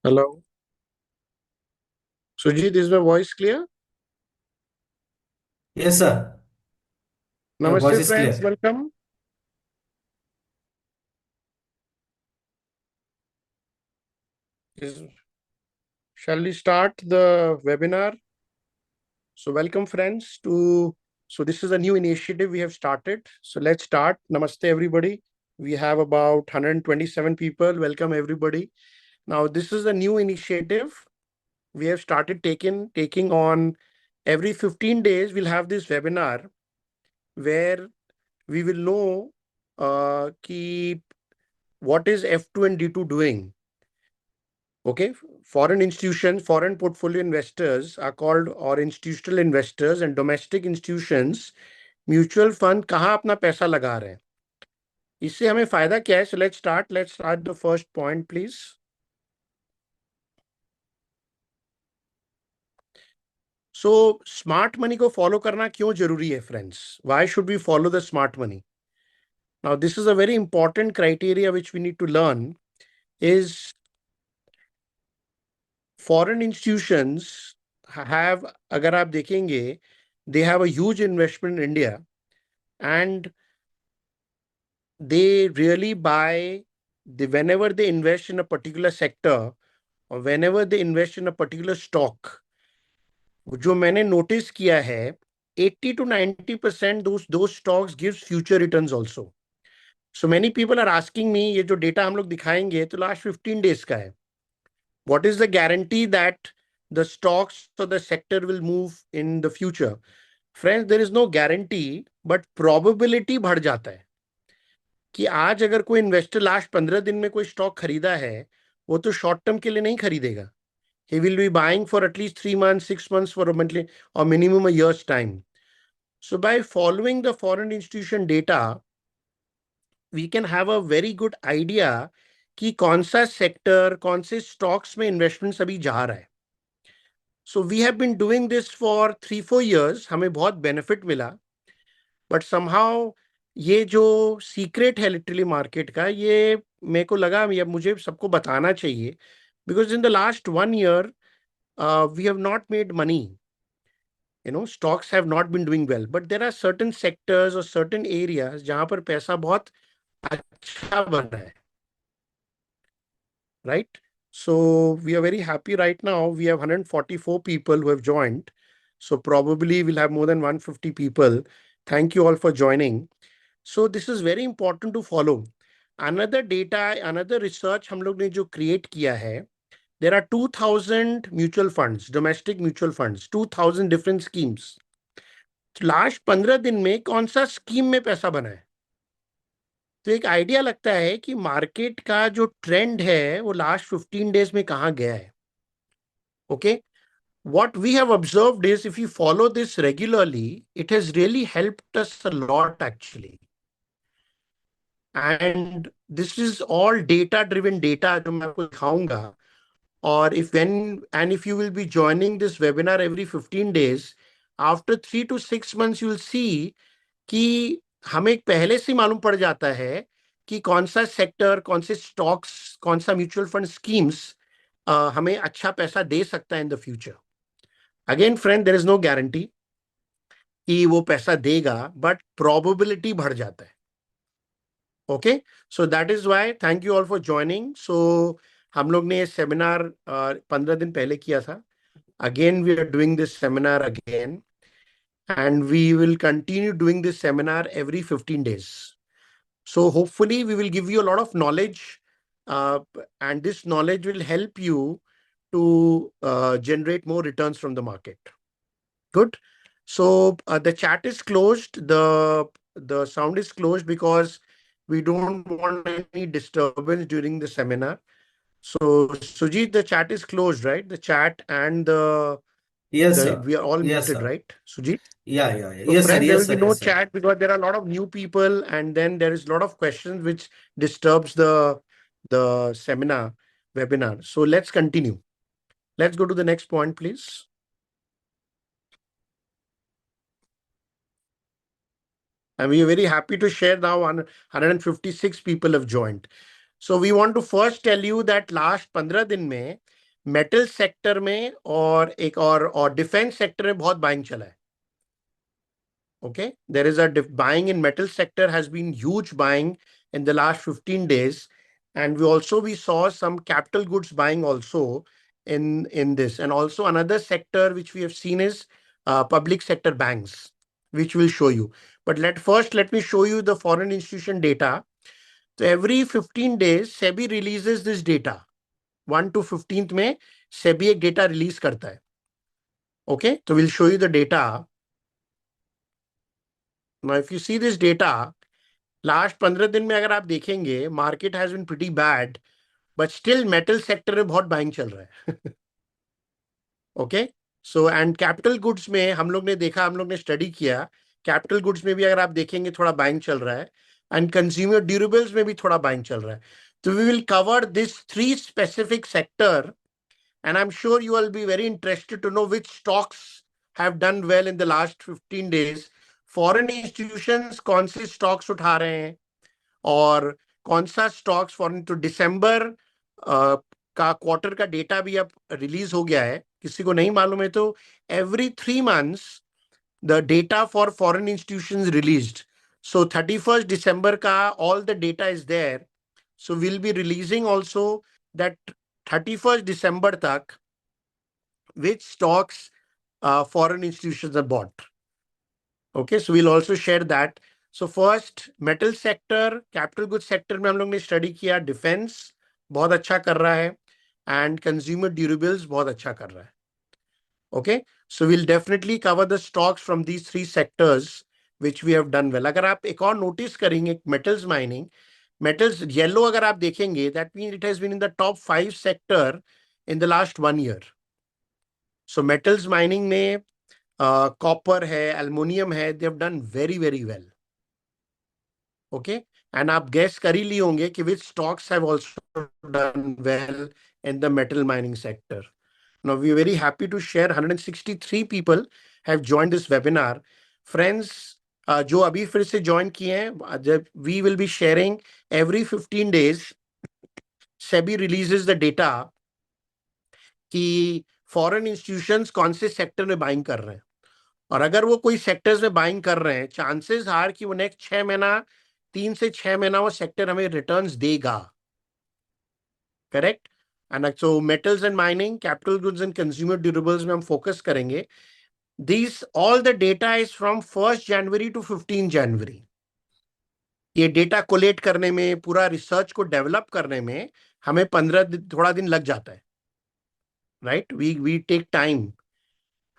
Hello. Sujit, is my voice clear? Yes, sir. Your voice Namaste, is friends. clear. Welcome. Is, shall we start the webinar? So, welcome, friends. So this is a new initiative we have started. So, let's start. Namaste, everybody. We have about 127 people. Welcome, everybody. Now, this is a new initiative we have started taking on every 15 days. We'll have this webinar where we will know ki what is F2 and D2 doing. Okay, foreign institutions, foreign portfolio investors are called or institutional investors and domestic institutions mutual fund कहाँ अपना पैसा लगा रहे हैं इससे हमें फायदा क्या है. So let's start the first point please. So smart money को फॉलो करना क्यों जरूरी है friends? Why should we follow the smart money? Now this is a very important criteria which we need to learn. Is foreign institutions have, अगर आप देखेंगे, they have a huge investment in India and they really buy whenever they invest in a particular sector or whenever they invest in a particular stock. जो मैंने notice किया है 80 to 90% those stocks gives future returns also. So many people are asking me, ये जो data हम लोग दिखाएंगे तो लास्ट 15 डेज का है. What is the guarantee that the stocks or the sector will move in the future? Friends, there is no guarantee, but probability बढ़ जाता है कि आज अगर कोई इन्वेस्टर लास्ट 15 दिन में कोई स्टॉक खरीदा है, वो तो शॉर्ट टर्म के लिए नहीं खरीदेगा. He will be buying for at least 3 months, 6 months for a monthly or minimum a year's time. So by following the foreign institution data, we can have a very good idea कि कौन सा sector, कौन से stocks में investments अभी जा रहा है. So we have been doing this for 3-4 years. हमें बहुत बेनिफिट मिला. बट समहाउ ये जो सीक्रेट है लिटरली मार्केट का, ये मेरे को लगा ये मुझे सबको बताना चाहिए. Because in the last 1 year we have not made money. Stocks have not been doing well, but there are certain sectors or certain areas जहां पर पैसा बहुत अच्छा बन रहा है, right? So we are very happy right now. We have 144 people who have joined. So probably we'll have more than 150 people. Thank you all for joining. So this is very important to follow. Another data, another research हम लोग ने जो create किया है, there are 2000 mutual funds, domestic mutual funds, 2000 different schemes. Last 15 दिन में कौन सा स्कीम में पैसा बना है, तो एक आइडिया लगता है कि मार्केट का जो ट्रेंड है वो लास्ट 15 डेज में कहाँ गया है. Okay, what we have observed is if you follow this regularly, it has really helped us a lot actually. And this is all data driven data जो मैं आपको दिखाऊंगा. और if you will be joining this webinar every 15 days, after 3 to 6 months you will see कि हमें पहले से मालूम पड़ जाता है कि कौन सा सेक्टर, कौन से स्टॉक्स, कौन सा म्यूचुअल फंड स्कीम्स हमें अच्छा पैसा दे सकता है in the future. Again friend, there is no guarantee कि वो पैसा देगा, बट प्रोबेबिलिटी बढ़ जाता है. Okay, so that is why thank you all for joining. So हम लोग ने ये सेमिनार 15 दिन पहले किया था. Again we are doing this seminar again, and we will continue doing this seminar every 15 days. So hopefully we will give you a lot of knowledge, uh, and this knowledge will help you to generate more returns from the market. Good. So the chat is closed. The sound is closed because we don't want any disturbance during the seminar. So Sujit, the chat is closed, right? The chat and Yes, the sir. we are all Yes, muted, sir. right, Sujit? Yeah, yeah, yeah. So, Yes, sir. friends, there will Yes, be sir. no Yes, sir. chat because there are a lot of new people, and then there is a lot of questions which disturbs the seminar webinar. So let's continue. Let's go to the next point, please. And we are very happy to share now 156 people have joined. So we want to first tell you that last 15 दिन में metal sector में और एक और defence sector में बहुत buying चला है. Okay, there is a buying in metal sector has been huge buying in the last 15 days, and we saw some capital goods buying also in this, and also another sector which we have seen is public sector banks, which we'll show you. But let me show you the foreign institution data. So every 15 days SEBI releases this data. 1 to 15th में SEBI एक data release करता है. Okay, so we'll show you the data. Now if you see this data, last 15 दिन में अगर आप देखेंगे market has been pretty bad, but still metal sector में बहुत बाइंग चल रहा है. Okay, so and capital goods में हम लोग ने स्टडी किया, कैपिटल गुड्स में भी अगर आप देखेंगे थोड़ा बाइंग चल रहा है, एंड कंज्यूमर ड्यूरेबल्स में भी थोड़ा बाइंग चल रहा है. तो we will cover this 3 specific sector, and I'm sure you will be very interested to know which stocks have done well in the last 15 days. Foreign institutions कौन से stocks उठा रहे हैं और कौन सा स्टॉक्स फॉरेन. तो दिसंबर का क्वार्टर का डेटा भी अब रिलीज हो गया है, किसी को नहीं मालूम है तो every 3 months the data for foreign institutions released. So 31st December का all the data is there. So will be releasing also that 31st December तक which stocks foreign institutions have bought. Okay, so we'll also share that. So first metal sector, capital goods sector में हम लोग ने study किया, defence बहुत अच्छा कर रहा है एंड कंज्यूमर ड्यूरेबल्स बहुत अच्छा कर रहा है. Okay, so will definitely cover the stocks from these 3 sectors which we have done well. अगर आप एक और नोटिस करेंगे मेटल्स माइनिंग, मेटल्स येलो अगर आप देखेंगे that mean it has been in the top 5 sector in the last 1 year. So metals mining में copper है, एल्युमिनियम है, they have done very very well. Okay, and आप guess कर ही लिए होंगे कि which stocks have also done well in the metal mining sector. Now we are very happy to share 163 people have joined this webinar. Friends, जो अभी फिर से ज्वाइन किए हैं, जब we will be sharing every 15 days SEBI releases the data कि foreign institutions कौन से सेक्टर में बाइंग कर रहे हैं, और अगर वो कोई सेक्टर्स में बाइंग कर रहे हैं, चांसेस आर कि वो नेक्स्ट 6 महीना, 3 से 6 महीना वो सेक्टर हमें रिटर्न्स देगा. Correct. And so metals and mining, capital goods and consumer durables में हम फोकस करेंगे. This all the data is from 1st January to 15th January. ये डेटा कोलेक्ट करने में, पूरा रिसर्च को डेवलप करने में हमें 15 थोड़ा दिन लग जाता है. राइट, वी टेक टाइम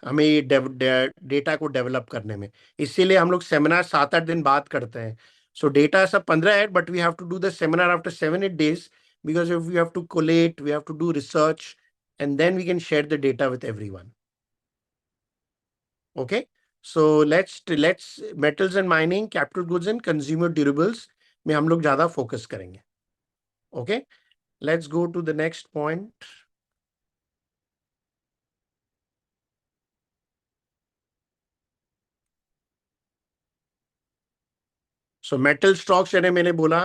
हमें ये डेटा को डेवलप करने में. इसीलिए हम लोग सेमिनार 7-8 दिन बाद करते हैं. सो डेटा सब 15 है, but we have to do the seminar after 7-8 days because if we have to collate, we have to do research, and then we can share the data with everyone. Okay, so let's metals and mining, capital goods and consumer durables में हम लोग ज्यादा focus करेंगे. Okay, let's go to the next point. So metal stocks यानी मैंने बोला,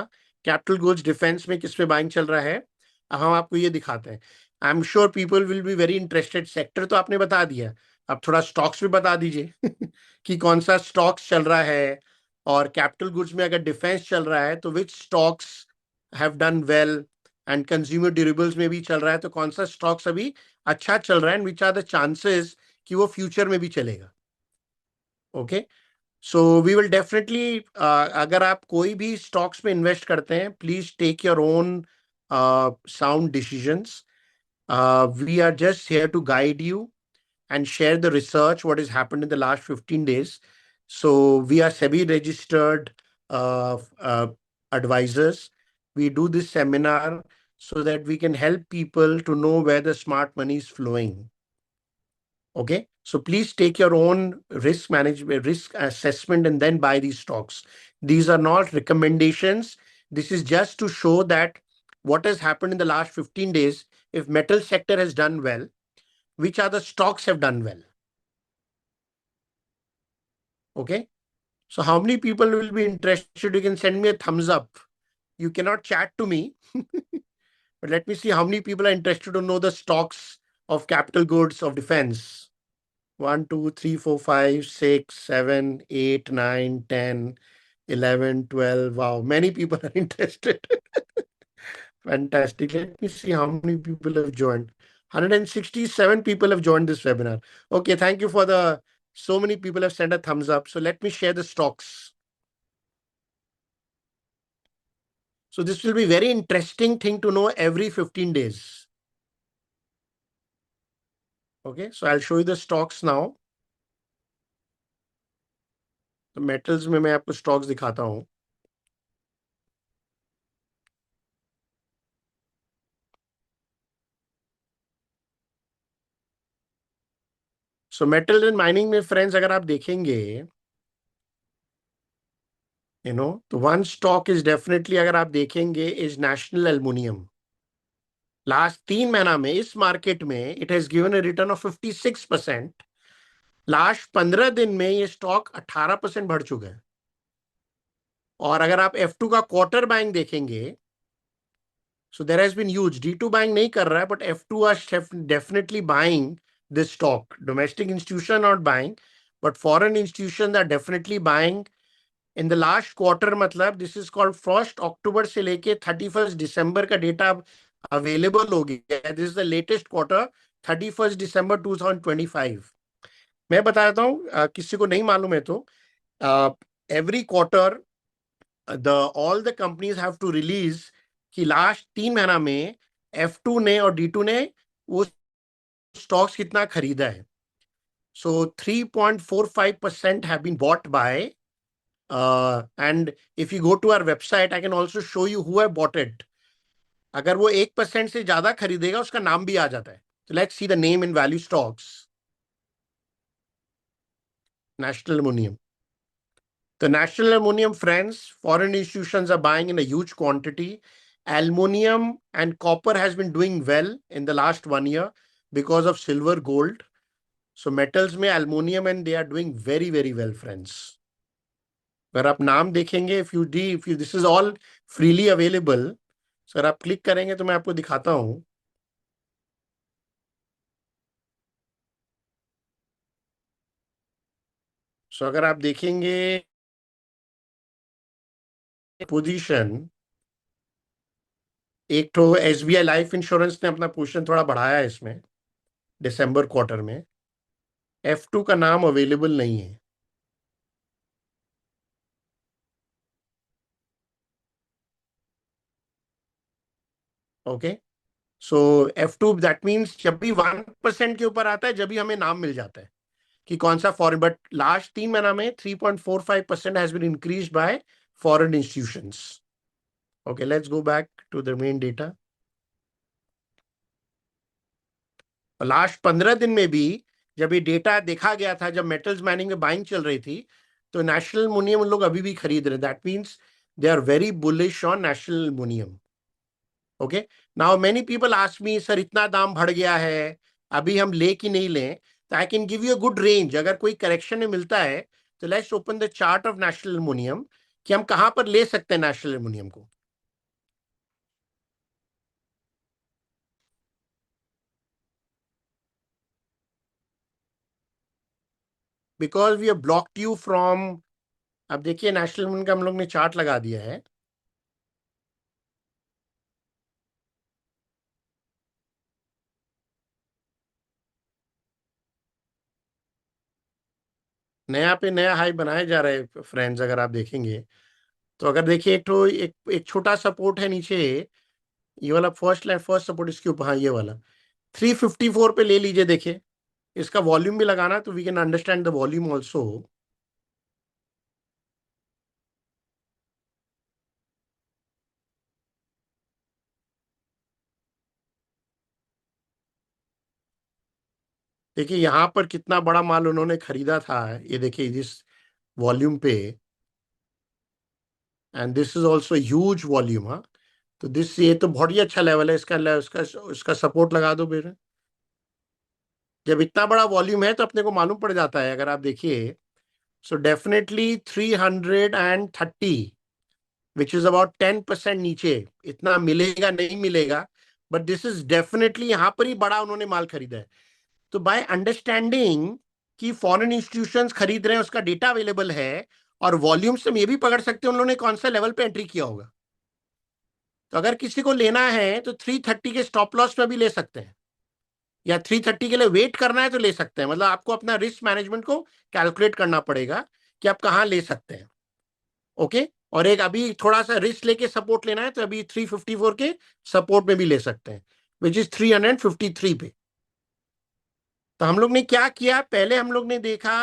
capital goods, defence में किस पे बाइंग चल रहा है, हम आपको ये दिखाते हैं. I am sure people will be very interested. Sector तो आपने बता दिया, अब थोड़ा स्टॉक्स भी बता दीजिए कि कौन सा स्टॉक्स चल रहा है, और कैपिटल गुड्स में अगर डिफेंस चल रहा है तो which stocks have done well, and consumer durables में भी चल रहा है तो कौन सा स्टॉक्स अभी अच्छा चल रहा है, and which are the chances कि वो फ्यूचर में भी चलेगा. Okay, so we will definitely, अगर आप कोई भी स्टॉक्स में इन्वेस्ट करते हैं, please take your own sound decisions. We are just here to guide you and share the research, what has happened in the last 15 days. So we are SEBI registered advisors. We do this seminar so that we can help people to know where the smart money is flowing. Okay, so please take your own risk management, risk assessment, and then buy these stocks. These are not recommendations. This is just to show that what has happened in the last 15 days. If metal sector has done well, which other stocks have done well? Okay, so how many people will be interested? You can send me a thumbs up You cannot chat to me. But let me see how many people are interested to know the stocks of capital goods of defense. 1, 2, 3, 4, 5, 6, 7, 8, 9, 10, 11, 12. Wow, many people are interested. Fantastic. Let me see how many people have joined. 167 people have joined this webinar. Okay, thank you for the so many people have sent a thumbs up. So let me share the stocks. So this will be very interesting thing to know every 15 days. Okay, so I'll show you the stocks now. तो metals में मैं आपको stocks दिखाता हूं. So metal and mining में friends अगर आप देखेंगे तो वन स्टॉक इज डेफिनेटली अगर आप देखेंगे इज नेशनल एल्युमिनियम. लास्ट 3 महीना में इस मार्केट में it has given a return of 56%. Last 15 दिन में ये स्टॉक 18% बढ़ चुका है. और अगर आप F2 का क्वार्टर बैंक देखेंगे so there has been huge. D2 bank नहीं कर रहा है but F2 are definitely buying this stock. Domestic institution not buying, but foreign institutions are definitely buying in the last quarter. मतलब this is called 1st October से लेके 31st December का data available हो गया. This is the latest quarter 31st December 2025. मैं बता देता हूँ किसी को नहीं मालूम है तो every quarter all the companies have to release कि लास्ट 3 महीना में F2 ने और D2 ने वो स्टॉक्स कितना खरीदा है. So 3.45% have been bought by, and if you go to our website, I can also show you who have bought it. अगर वो 1% से ज्यादा खरीदेगा उसका नाम भी आ जाता है. So let's see the name in value stocks. National Aluminum. The National Aluminum, friends, foreign institutions are buying in a huge quantity. Aluminium and copper has been doing well in the last 1 year because of silver, gold. So metals में aluminium and they are doing very, very well, friends. अगर आप नाम देखेंगे if you this is all freely available. So अगर आप click करेंगे तो मैं आपको दिखाता हूं. So अगर आप देखेंगे पोजीशन, एक तो SBI लाइफ इंश्योरेंस ने अपना पोजीशन थोड़ा बढ़ाया है इसमें दिसंबर क्वार्टर में. F2 का नाम अवेलेबल नहीं है. Okay, so F2 that means जब भी 1% के ऊपर आता है जब भी हमें नाम मिल जाता है कि कौन सा फॉरेन. बट लास्ट 3 महीना में 3.45% has been increase by foreign institutions. Okay, let's go back to the main data. Last 15 दिन में भी जब ये डेटा देखा गया था, जब मेटल्स माइनिंग में बाइंग चल रही थी, तो नेशनल एल्युमिनियम उन लोग अभी भी खरीद रहे. That means they are very bullish on national aluminium. Okay, now many people ask me sir इतना दाम बढ़ गया है अभी हम ले कि नहीं लें. तो I can give you a good range. अगर कोई करेक्शन में मिलता है तो let's open the chart of national aluminium कि हम कहां पर ले सकते हैं नेशनल एल्युमिनियम को. Because we have blocked you from. अब देखिए नेशनल एल्युमिनियम का हम लोग ने चार्ट लगा दिया है. नया पे नया हाई बनाए जा रहे हैं फ्रेंड्स. अगर आप देखेंगे तो अगर देखिए एक छोटा सपोर्ट है नीचे, ये वाला फर्स्ट सपोर्ट इसके ऊपर. हाँ, ये वाला 354 पे ले लीजिए. देखिए इसका वॉल्यूम भी लगाना तो we can understand the volume also. देखिए यहां पर कितना बड़ा माल उन्होंने खरीदा था, ये देखिए इस वॉल्यूम पे. And this is also huge volume. हाँ, तो ये तो बहुत ही अच्छा लेवल है इसका. इसका सपोर्ट लगा दो मेरे. जब इतना बड़ा वॉल्यूम है तो अपने को मालूम पड़ जाता है. अगर आप देखिए so definitely 330 which is about 10% नीचे। इतना मिलेगा नहीं मिलेगा, बट दिस इज डेफिनेटली यहां पर ही बड़ा उन्होंने माल खरीदा है। तो बाय अंडरस्टैंडिंग कि फॉरेन इंस्टीट्यूशंस खरीद रहे हैं, उसका डेटा अवेलेबल है, और वॉल्यूम से हम ये भी पकड़ सकते हैं उन्होंने कौन सा लेवल पे एंट्री किया होगा। तो अगर किसी को लेना है तो 330 के स्टॉप लॉस में भी ले सकते हैं, या 330 के लिए वेट करना है तो ले सकते हैं। मतलब आपको अपना रिस्क मैनेजमेंट को कैलकुलेट करना पड़ेगा कि आप कहाँ ले सकते हैं। ओके, और एक अभी थोड़ा सा रिस्क लेके सपोर्ट लेना है तो अभी 354 के सपोर्ट में भी ले सकते हैं, विच इज 353 पे। तो हम लोग ने क्या किया, पहले हम लोग ने देखा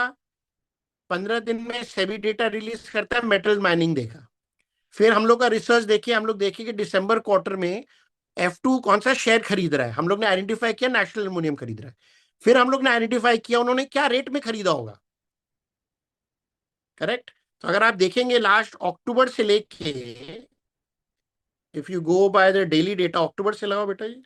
15 दिन में सेबी डेटा रिलीज करता है, मेटल माइनिंग देखा। फिर हम लोग का रिसर्च देखिए, हम लोग देखे कि दिसंबर क्वार्टर में F2 कौन सा शेयर खरीद रहा है। हम लोग ने आइडेंटिफाई किया नेशनल एल्युमिनियम खरीद रहा है। फिर हम लोग ने आइडेंटिफाई किया उन्होंने क्या रेट में खरीदा होगा। करेक्ट। तो अगर आप देखेंगे लास्ट अक्टूबर से लेके, if you go by the daily data, October से लगाओ बेटा जी,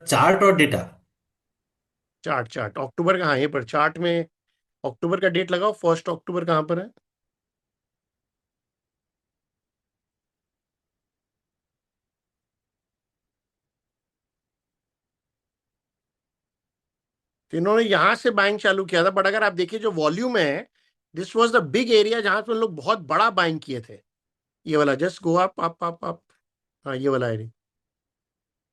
चार्ट और डेटा। चार्ट चार्ट अक्टूबर का, हाँ ये पर चार्ट में अक्टूबर का डेट लगाओ, 1 अक्टूबर कहाँ पर है। तो इन्होंने यहां से बाइंग चालू किया था, बट अगर आप देखिए जो वॉल्यूम है, this was the big area जहां पे लोग बहुत बड़ा बाइंग किए थे। ये वाला जस्ट गो अप। हाँ ये वाला area,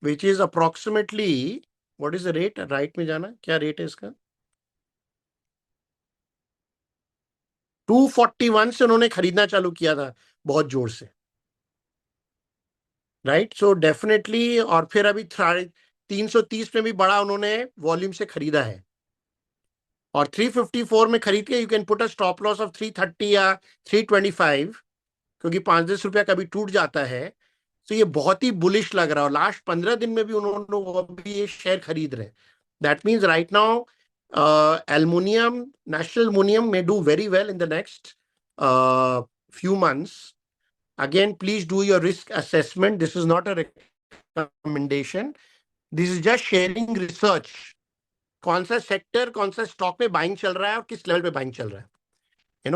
which is approximately, what is the rate, right में जाना, क्या रेट है इसका, 241 से उन्होंने खरीदना चालू किया था बहुत जोर से। राइट, सो डेफिनेटली, और फिर अभी 330 में भी बड़ा उन्होंने वॉल्यूम से खरीदा है, और 354 में खरीद के you can put a stop loss of 330 या 325, क्योंकि 5-10 रुपया कभी टूट जाता है। तो ये बहुत ही बुलिश लग रहा है, और लास्ट 15 दिन में भी उन्होंने वो भी ये शेयर खरीद रहे हैं। That means right now aluminium, national aluminium may do very well in the next few months. Again, please do your risk assessment. This is not a recommendation. This is just sharing research. कौन सा sector, कौन सा stock में buying चल रहा है और किस लेवल पे बाइंग चल रहा है।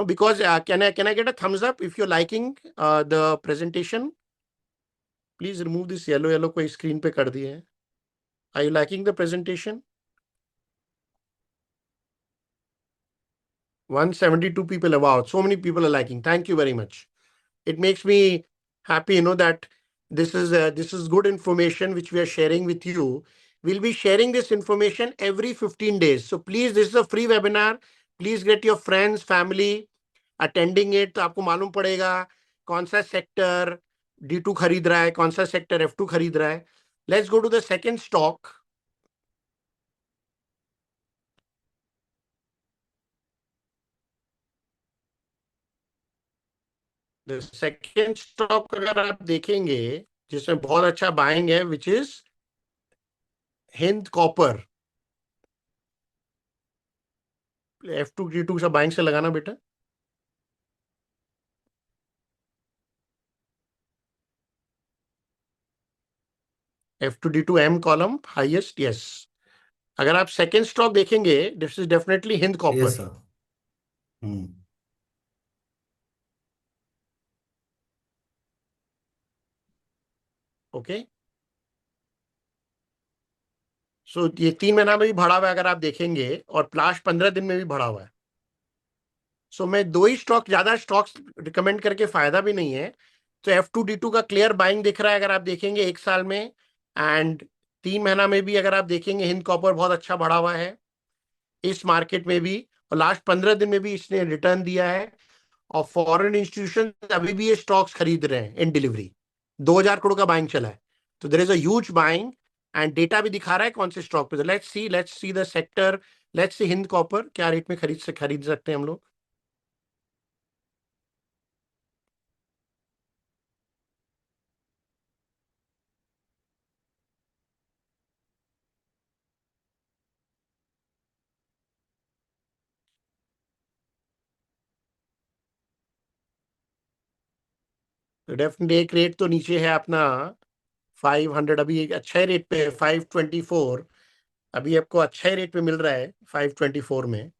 Because can I get a thumbs up if you're liking the presentation? Please remove this yellow कोई स्क्रीन पे कर दिए हैं। Are you liking the presentation? 172 people. Wow, so many people are liking. Thank you very much. It makes me happy, that this is good information which we are sharing with you. We'll be sharing this information every 15 days. So please, this is a free webinar. Please get your friends, family attending it. तो आपको मालूम पड़ेगा कौन सा sector D2 खरीद रहा है, कौन सा सेक्टर F2 खरीद रहा है। Let's go to the second stock. The second stock अगर आप देखेंगे जिसमें बहुत अच्छा बाइंग है, which is Hind copper. F2 D2 सब बाइंग से लगाना बेटा। F2 D2 M column highest, yes. अगर आप सेकेंड स्टॉक देखेंगे, this is definitely Hind yes copper. Sir. Hmm. Okay, so ये 3 महीना में भी बढ़ा हुआ है अगर आप देखेंगे, और लास्ट 15 दिन में भी बढ़ा हुआ है। सो मैं दो ही स्टॉक, ज्यादा स्टॉक्स रिकमेंड करके फायदा भी नहीं है। तो F2 D2 का क्लियर बाइंग दिख रहा है अगर आप देखेंगे 1 साल में, एंड 3 महीना में भी अगर आप देखेंगे हिंद कॉपर बहुत अच्छा बढ़ा हुआ है इस मार्केट में भी, और लास्ट 15 दिन में भी इसने रिटर्न दिया है। और फॉरेन इंस्टीट्यूशन अभी भी ये स्टॉक्स खरीद रहे हैं इन डिलीवरी, 2,000 करोड़ का बाइंग चला है। तो there is a huge buying, and data भी दिखा रहा है कौन से स्टॉक पे। Let's see the sector. Let's see Hind copper क्या रेट में खरीद सकते हैं हम लोग। तो डेफिनेटली एक रेट तो नीचे है अपना 500, अभी एक अच्छा रेट पे 524। अभी आपको अच्छा ही रेट पे मिल रहा है 524 में,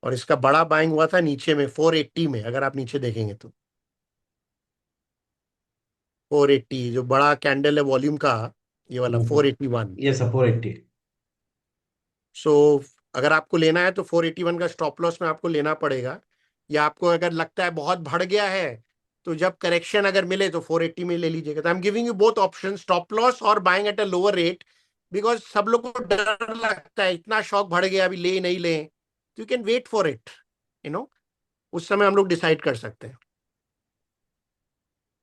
और इसका बड़ा बाइंग हुआ था नीचे में 480 में, अगर आप नीचे देखेंगे तो 480 जो बड़ा कैंडल है वॉल्यूम का, ये वाला 481। ये सपोर 80। सो अगर आपको लेना है तो 481 का स्टॉप लॉस में आपको लेना पड़ेगा, या आपको अगर लगता है बहुत बढ़ गया है तो जब करेक्शन अगर मिले तो 480 में ले लीजिएगा। तो I am giving you both option, stop loss और buying at a lower rate, because सब लोग को डर लगता है इतना शॉक बढ़ गया अभी ले नहीं ले, तो you can wait for it, you know, उस समय हम लोग डिसाइड कर सकते हैं।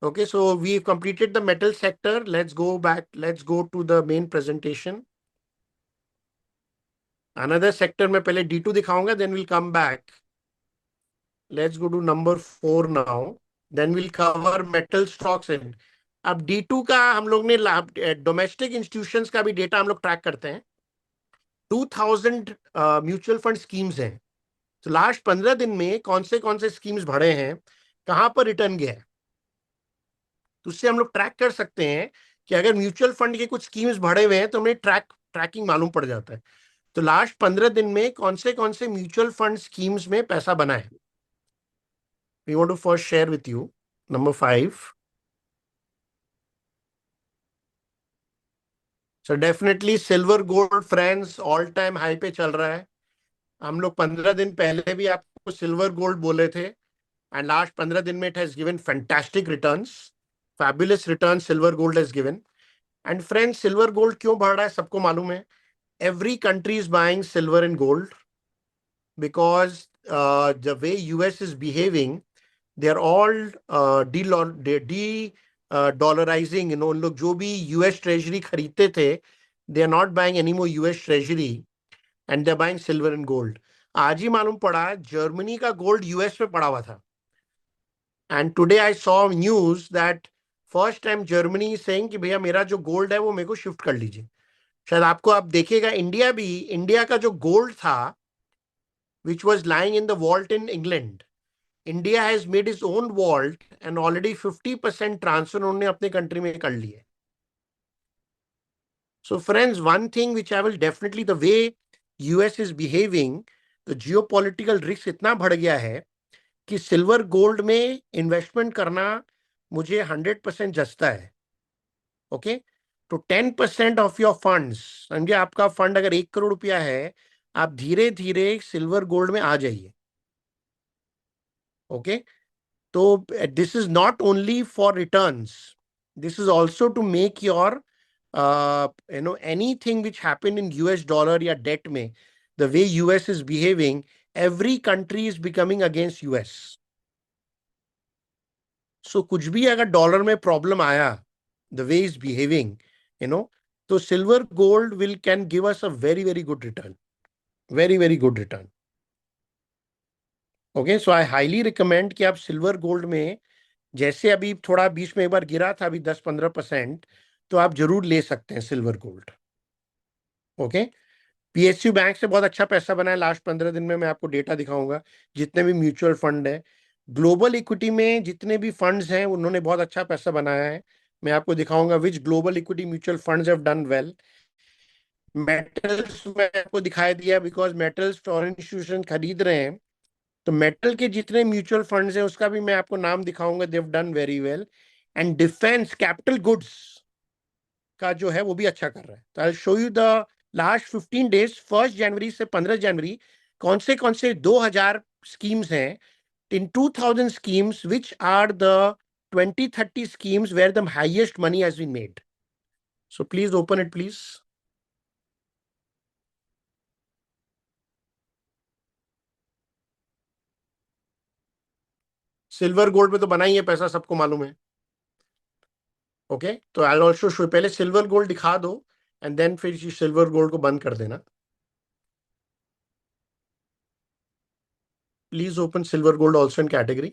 Okay, so we've completed the metal sector. Let's go back. Let's go to the main presentation. Another sector में पहले D2 दिखाऊंगा, then we'll come back. Let's go to number 4 now. Then we'll cover metal stocks in. अब D2 का हम लोग ने domestic institutions का भी डेटा हम लोग ट्रैक करते हैं। 2000 म्यूचुअल फंड स्कीम्स हैं, तो लास्ट 15 दिन में कौन से स्कीम्स बढ़े हैं, कहां पर रिटर्न गया है, तो उससे हम लोग ट्रैक कर सकते हैं कि अगर म्यूचुअल फंड के कुछ स्कीम्स बढ़े हुए हैं तो हमें ट्रैकिंग मालूम पड़ जाता है। तो लास्ट 15 दिन में कौन से म्यूचुअल फंड स्कीम्स में पैसा बना है, we want to first share with you. Number 5, so definitely silver gold friends all time high पे चल रहा है। हम लोग 15 दिन पहले भी आपको सिल्वर गोल्ड बोले थे, एंड लास्ट 15 दिन में it has given fantastic returns, fabulous return silver gold has given. And friends, silver gold क्यों बढ़ रहा है सबको मालूम है। Every country is buying silver and gold because the way US is behaving, they are all dollarizing. You know, उन लोग जो भी US treasury खरीदते थे, they are not buying any more US treasury and they are buying silver and gold. आज ही मालूम पड़ा Germany का गोल्ड यूएस में पड़ा हुआ था, and today I saw news that first time Germany saying कि भैया मेरा जो गोल्ड है वो मेरे को शिफ्ट कर लीजिए। शायद आपको आप देखिएगा इंडिया भी, इंडिया का जो गोल्ड था which was lying in the vault in England, India has made its own vault and already 50% transfer उन्होंने अपने कंट्री में कर लिए। So friends, one thing which I will definitely, the way US is behaving, the geopolitical risk इतना बढ़ गया है कि सिल्वर गोल्ड में इन्वेस्टमेंट करना मुझे 100% जचता है। ओके, तो 10% ऑफ योर फंड्स, समझे, आपका फंड अगर 1 करोड़ रुपया है, आप धीरे धीरे सिल्वर गोल्ड में आ जाइए। ओके, तो this is not only for returns, this is also to make your anything which happen in US dollar या डेट में, the way US is behaving, every country is becoming against US. So कुछ भी अगर dollar में problem आया, the way is behaving, you know, तो silver gold will can give us a very very good return, very very good return. Okay, so I highly recommend कि आप silver gold में, जैसे अभी थोड़ा बीच में एक बार गिरा था, अभी 10-15%, तो आप जरूर ले सकते हैं silver gold. Okay, PSU bank से बहुत अच्छा पैसा बना है लास्ट 15 दिन में, मैं आपको डेटा दिखाऊंगा। जितने भी म्यूचुअल फंड है, ग्लोबल इक्विटी में जितने भी फंड्स हैं, उन्होंने बहुत अच्छा पैसा बनाया है। मैं आपको दिखाऊंगा which global equity mutual funds have done well. Metals में आपको दिखाई दिया, बिकॉज मेटल्स फॉरेन इंस्टीट्यूशन खरीद रहे हैं, तो मेटल के जितने म्यूचुअल फंड्स हैं उसका भी मैं आपको नाम दिखाऊंगा, they've done very well. And defence capital goods का जो है वो भी अच्छा कर रहा है। तो I show you the last 15 days, 1 जनवरी से 15 जनवरी, कौन से 2000 स्कीम्स हैं। इन 2000 schemes which are the 2030 schemes where the highest money has been made. So please open it please. Silver gold में तो बना ही है पैसा, सबको मालूम है। ओके, तो आई ऑल्सो शो, पहले सिल्वर गोल्ड दिखा दो एंड देन फिर सिल्वर गोल्ड को बंद कर देना। Please open silver gold also in category.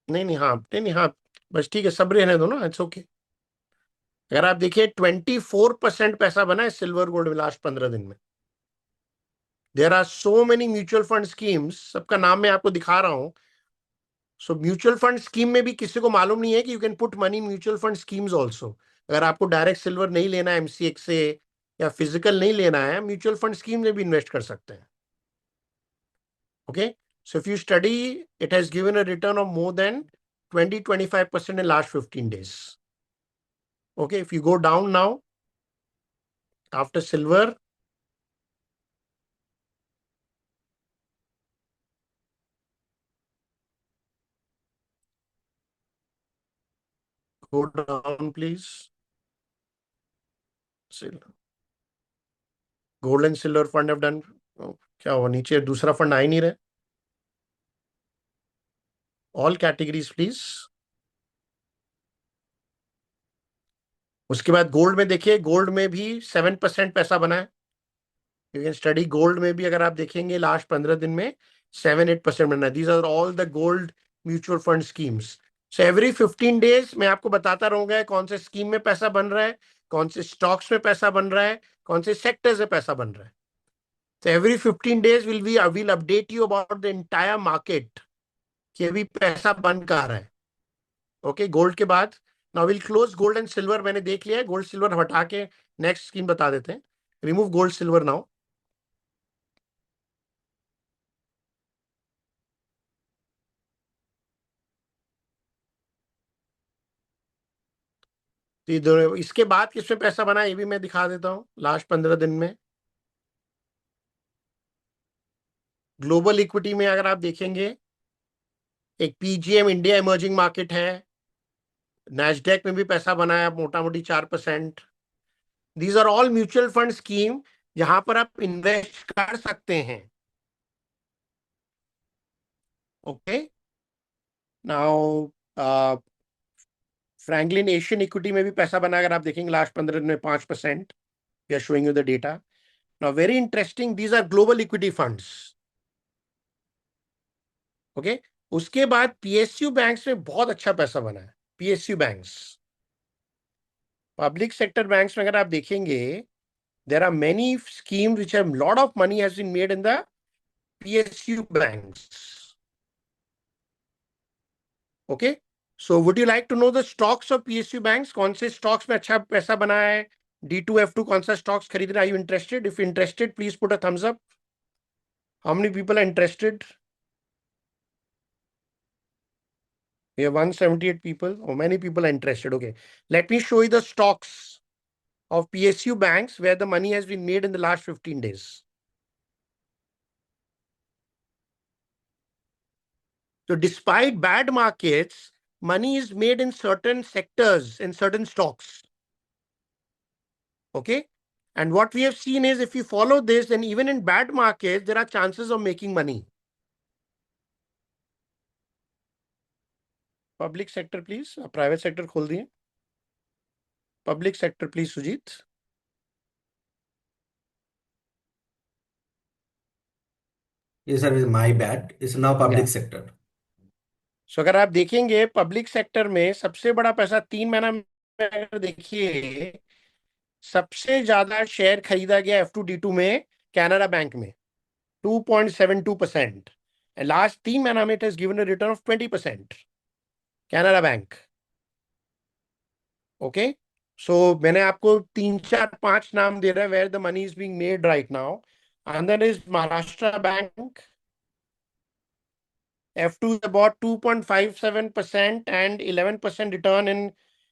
नहीं नहीं, हाँ, नहीं नहीं, हाँ, बस ठीक है, सब रहने दो ना, इट्स ओके। अगर आप देखिए 24% पैसा बना है सिल्वर गोल्ड में लास्ट 15 दिन में। There are so many mutual fund schemes, सबका नाम मैं आपको दिखा रहा हूं। सो म्यूचुअल फंड स्कीम में भी किसी को मालूम नहीं है कि you can put money mutual fund schemes also. अगर आपको डायरेक्ट सिल्वर नहीं लेना है एमसीएक्स से, या फिजिकल नहीं लेना है, म्यूचुअल फंड स्कीम में भी इन्वेस्ट कर सकते हैं. Okay. So if you study, it has given a return of more than 20-25% in last 15 days. Okay. If you go down now, after silver, go down, please. Silver. Gold and silver fund have done. Oh, क्या हुआ नीचे दूसरा fund आ ही नहीं रहा. All categories, please. उसके बाद gold में देखिए, गोल्ड में भी 7% पैसा बना है. यू कैन स्टडी गोल्ड में भी, अगर आप देखेंगे लास्ट 15 दिन में 7-8% बना है. These are all the gold mutual fund schemes. So every 15 days मैं आपको बताता रहूंगा कौन से स्कीम में पैसा बन रहा है, कौन से स्टॉक्स में पैसा बन रहा है, कौन से सेक्टर्स में पैसा बन रहा है. तो every 15 days will update you about the entire market कि अभी पैसा बन कहाँ रहा है. ओके. गोल्ड के बाद now will close gold and silver. मैंने देख लिया है. गोल्ड सिल्वर हटा के नेक्स्ट स्कीम बता देते हैं. Remove gold silver now. तो इसके बाद किसमें पैसा बना ये भी मैं दिखा देता हूं लास्ट 15 दिन में. ग्लोबल इक्विटी में अगर आप देखेंगे, एक पीजीएम इंडिया इमर्जिंग मार्केट है. नैस्डैक में भी पैसा बना है मोटा मोटी 4%. These are all mutual fund scheme जहां पर आप इन्वेस्ट कर सकते हैं. Okay. Now Franklin Asian equity में भी पैसा बना, अगर आप देखेंगे लास्ट 15 दिन में 5%. We are showing you the data. Now very interesting, these are global equity funds. Okay. उसके बाद पीएसयू बैंक्स में बहुत अच्छा पैसा बना है. PSU banks, public sector banks में अगर आप देखेंगे, there are many schemes which have lot of money has been made in the PSU banks. Okay. So would you like to know the stocks of PSU banks? कौन से stocks में अच्छा पैसा बना है? D2F2 कौन सा stocks खरीद रहे हैं? Are you interested? If interested, please put a thumbs up. How many people are interested? We have 178 people. Oh, many people are interested. Okay. Let me show you the stocks of PSU banks where the money has been made in the last 15 days. So despite bad markets, money is made in certain sectors, in certain stocks. Okay. And what we have seen is if you follow this, then even in bad markets, there are chances of making money. Public sector, please. Private sector खोल दिए. Public sector, please, Sujit. Yes, sir, is my bad. It's now Yeah. public sector. So अगर आप देखेंगे public sector में सबसे बड़ा पैसा 3 महीना में, अगर देखिए सबसे ज्यादा शेयर खरीदा गया F2D2 में कैनरा बैंक में 2.72%. And last 3 महीना में it has given a return of 20%. Canara bank. Okay. So मैंने आपको 3 4 5 नाम दे रहा है where the money is being made right now. And that is Maharashtra Bank. F2 is about 2.57% and 11% return in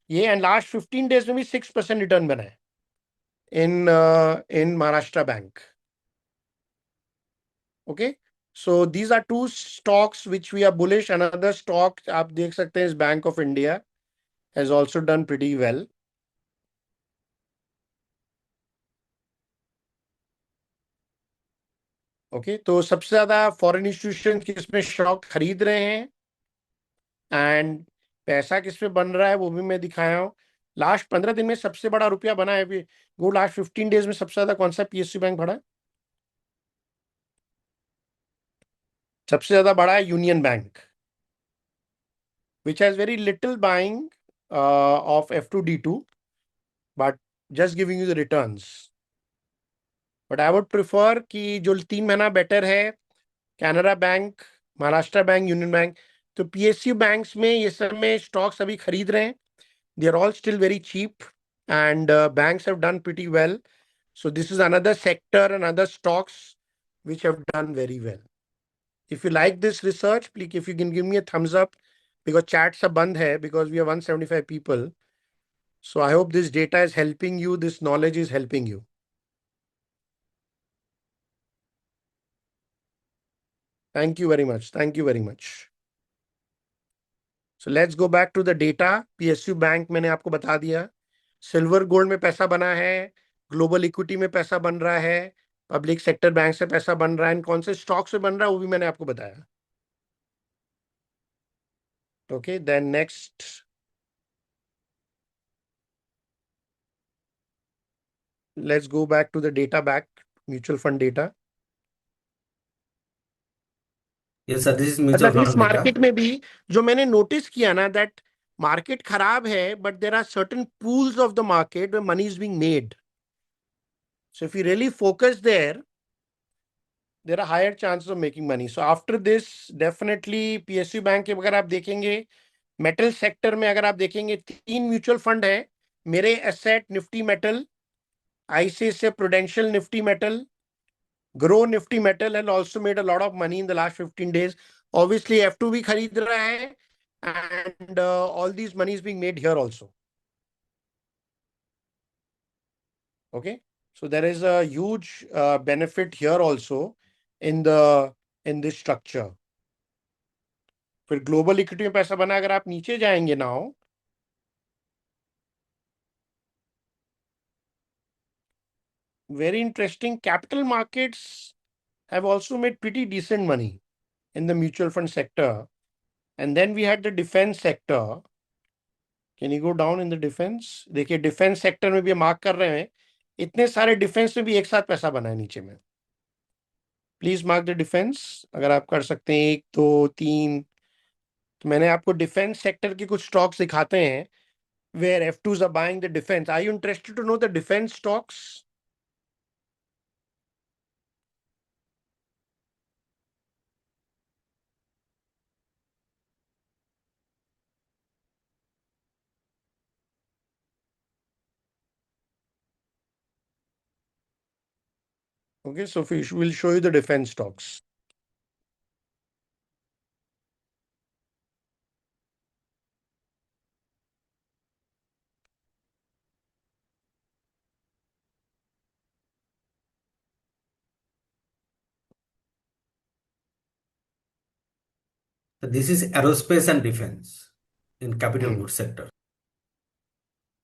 ये, and last 15 days में भी 6% return बना है in Maharashtra Bank. Okay. So these are two stocks which we are bullish. Another stock आप देख सकते हैं is Bank of India has also done pretty well. Okay. तो सबसे ज्यादा फॉरेन इंस्टीट्यूशन किसमें स्टॉक खरीद रहे हैं एंड पैसा किसमें बन रहा है वो भी मैं दिखाया हूँ. लास्ट 15 दिन में सबसे बड़ा रुपया बना है. वो लास्ट 15 डेज में सबसे ज्यादा कौन सा पीएसयू बैंक बढ़ा है? सबसे ज्यादा बड़ा है union bank, which has very little buying of F2D2, but just giving you the returns. But I would prefer कि जो 3 महीना बेटर है Canara bank, Maharashtra bank, union bank. तो पीएसयू बैंक्स में ये सब में स्टॉक्स अभी खरीद रहे हैं. They are all still very cheap. and banks have done pretty well. So this is another sector and other stocks which have done very well. If you like this research, please, if you can give me a thumbs up, because chats are band hai, because we have 175 people. So I hope this data is helping you. This knowledge is helping you. Thank you very much. Thank you very much. So let's go back to the data. PSU bank मैंने आपको बता दिया. Silver gold में पैसा बना है, global equity में पैसा बन रहा है, पब्लिक सेक्टर बैंक से पैसा बन रहा है, कौन से स्टॉक से बन रहा है वो भी मैंने आपको बताया. Okay, then next, let's go back to the data back, mutual fund data. Yes, sir. This is mutual मतलब इस fund data. मार्केट में भी जो मैंने नोटिस किया ना, दैट मार्केट खराब है, but there are certain pools of the market where money is being made. So if you really focus there, there are higher chances of making money. So after this, definitely PSU bank के अगर आप देखेंगे, metal sector में अगर आप देखेंगे, 3 mutual fund है मेरे. Asset Nifty metal, ICICI prudential Nifty metal, grow Nifty metal has also made a lot of money in the last 15 days. Obviously F2 भी खरीद रहा है, and all these money is being made here also. Okay, so there is a huge benefit here also in this structure. फिर global equity में पैसा बना. अगर आप नीचे जाएंगे now, very interesting, capital markets have also made pretty decent money in the mutual fund sector. And then we had the defense sector. Can you go down in the defense? देखिए defence sector में भी mark कर रहे हैं, इतने सारे defence में भी एक साथ पैसा बना है नीचे में. प्लीज मार्क द डिफेंस अगर आप कर सकते हैं, 1 2 3. तो मैंने आपको डिफेंस सेक्टर के कुछ स्टॉक्स दिखाते हैं where F2s are buying the defense. Are you interested to know the defense stocks? Okay, so we'll show you the defense stocks. So this is aerospace and defense in capital goods sector.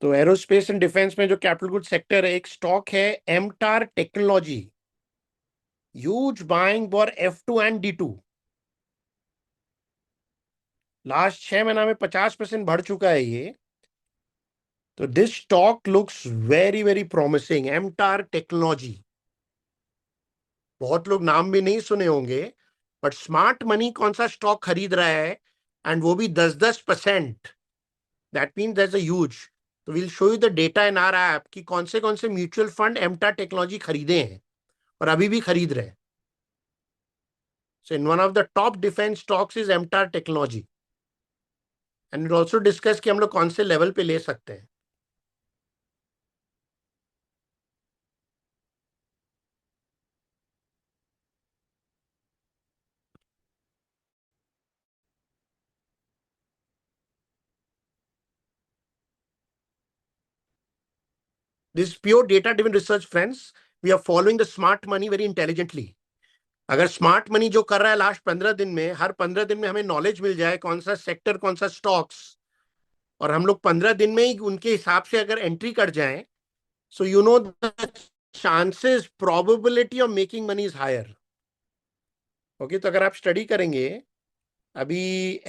तो aerospace and defence में जो capital good sector है, एक stock है MTAR technology. Huge buying for F2 and D2. Last 6 महीना में 50% बढ़ चुका है ये. तो this stock looks very very promising. MTAR technology, बहुत लोग नाम भी नहीं सुने होंगे, बट स्मार्ट मनी कौन सा स्टॉक खरीद रहा है, एंड वो भी 10%. That mean that's a huge. तो will show you the data in our app कि कौन से म्यूचुअल फंड एमटार टेक्नोलॉजी खरीदे हैं और अभी भी खरीद रहे हैं. So in one of the top defense stocks is MTAR Technology. And it also discuss कि हम लोग कौन से लेवल पे ले सकते हैं. This is pure data driven research, friends. We are following the smart money very intelligently. अगर स्मार्ट मनी जो कर रहा है लास्ट 15 दिन में, हर 15 दिन में हमें नॉलेज मिल जाए कौन सा सेक्टर कौन सा स्टॉक्स, और हम लोग 15 दिन में ही उनके हिसाब से अगर एंट्री कर जाएं, so you know the chances probability of making money is higher. Okay, तो अगर आप स्टडी करेंगे, अभी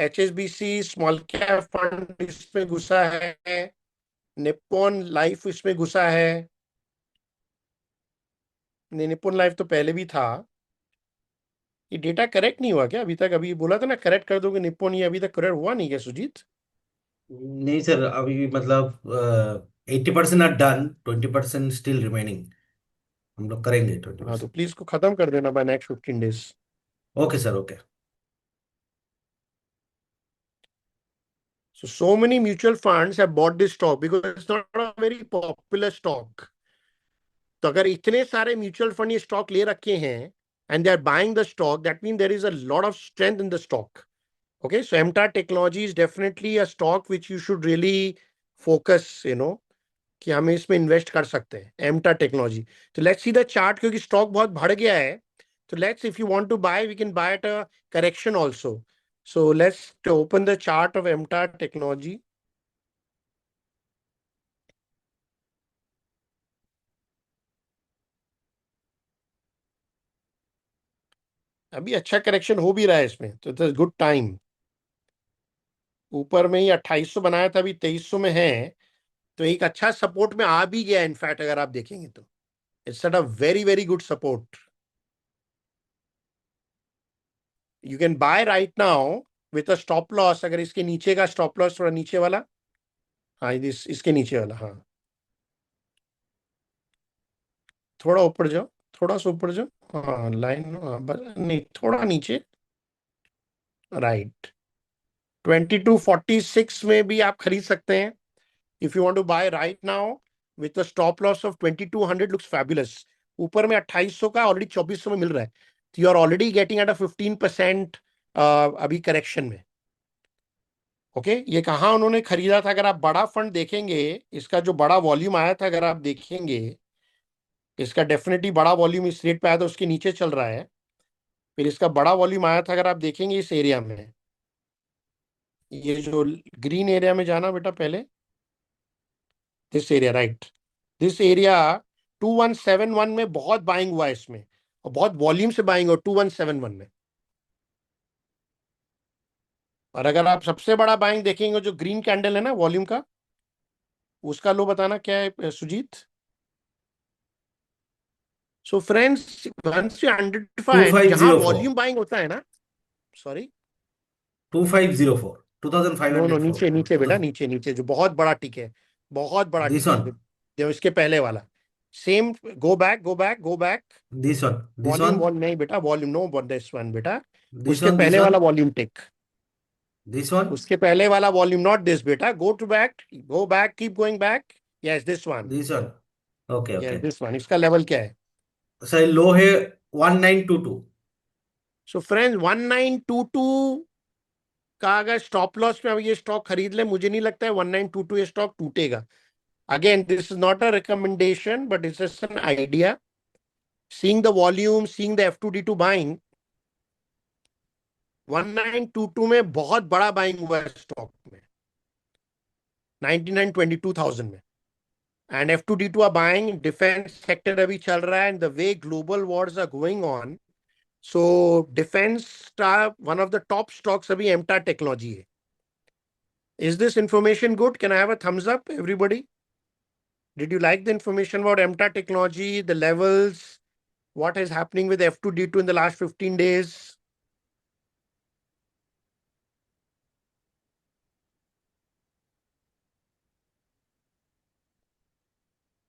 HSBC स्मॉल कैप फंड इसमें घुसा है, निप्पॉन लाइफ इसमें घुसा है. नहीं, निप्पॉन लाइफ तो पहले भी था. ये डेटा करेक्ट नहीं हुआ क्या अभी तक? अभी बोला था ना करेक्ट कर दोगे निप्पॉन, ये अभी तक करेक्ट हुआ नहीं क्या सुजीत? नहीं सर, अभी मतलब 80% आर डन, 20% स्टिल रिमेनिंग. हम लोग करेंगे हाँ, तो 20%. प्लीज को खत्म कर देना by next 15 days. Okay sir, okay. So many mutual funds have bought this stock because it's not a very popular stock. तो अगर इतने सारे म्यूचुअल फंड ये स्टॉक ले रखे हैं and they are buying the stock, that mean there is a lot of strength in the stock. Okay, so MTAR Technology is definitely a stock which you should really focus, कि हम इसमें invest कर सकते हैं MTAR technology. तो let's see the chart, क्योंकि stock बहुत बढ़ गया है. तो let's, if you want to buy we can buy at a correction also. So let's open the chart of MTAR technology. अभी अच्छा करेक्शन हो भी रहा है इसमें, तो इट्स गुड टाइम. ऊपर में ही 2800 बनाया था, अभी 2300 में है. तो एक अच्छा सपोर्ट में आ भी गया इनफैक्ट, अगर आप देखेंगे तो it's at a very very good support. You can bye right now with a stop loss. अगर इसके नीचे का स्टॉप लॉस थोड़ा नीचे वाला, हाँ इसके नीचे वाला, हाँ थोड़ा ऊपर जाओ, थोड़ा सा ऊपर जाओ, हाँ लाइन, हाँ बस नहीं, थोड़ा नीचे, राइट. 2246 में भी आप खरीद सकते हैं. If you want to buy right now with a stop loss of 2200, looks fabulous. ऊपर में 2800 का ऑलरेडी 2400 में मिल रहा है. तो you are already getting at a 15% अभी करेक्शन में. ओके, ये कहाँ उन्होंने खरीदा था? अगर आप बड़ा फंड देखेंगे, इसका जो बड़ा वॉल्यूम आया था अगर आप देखेंगे, इसका डेफिनेटली बड़ा वॉल्यूम इस रेट पे आया था, उसके नीचे चल रहा है. फिर इसका बड़ा वॉल्यूम आया था, अगर आप देखेंगे इस एरिया में, ये जो ग्रीन एरिया में जाना बेटा पहले, this area, right, this area 2171 में बहुत बाइंग हुआ है इसमें, और बहुत वॉल्यूम से बाइंग हो 2171 में. और अगर आप सबसे बड़ा बाइंग देखेंगे, जो ग्रीन कैंडल है ना वॉल्यूम का, उसका लो बताना क्या है Sujeet. So friends, once you to identified five जहां जीरो फोर वॉल्यूम बाइंग होता है ना, sorry, 2504 two thousand five no no, hundred four नीचे नीचे टू बेटा, नीचे नीचे जो बहुत बड़ा टिक है, बहुत बड़ा दिस टिक है, वन जो इसके पहले वाला. Same, go back go back go back. This one this volume one wall नहीं बेटा, वॉल्यूम नो, दिस वन बेटा. दिस उसके वन दिस पहले वन वाला वॉल्यूम टिक, दिस वन उसके पहले वाला वॉल्यूम, नॉट दिस बेटा. Go to back, go back, keep going back. Yes this one, this one okay yes okay this one. इसका level क्या है? सर लो है 1922 सो फ्रेंड्स, 1922 का अगर स्टॉप लॉस में अब ये स्टॉक खरीद ले, मुझे नहीं लगता है 1922 ये स्टॉक टूटेगा. Again this is not a recommendation, but it's just an idea. Seeing the volume, seeing the F2D2 buying, 1922 में बहुत बड़ा बाइंग हुआ है स्टॉक में, 99-22,000 में. And F2D2 are buying. Defence sector अभी चल रहा है, and the way global wars are going on, so defence star one of the top stocks अभी एमटार टेक्नोलॉजी है. Is this information good? Can I have a thumbs up everybody? Did you like the information about MTAR technology, the levels, what is happening with F2D2 in the last 15 days?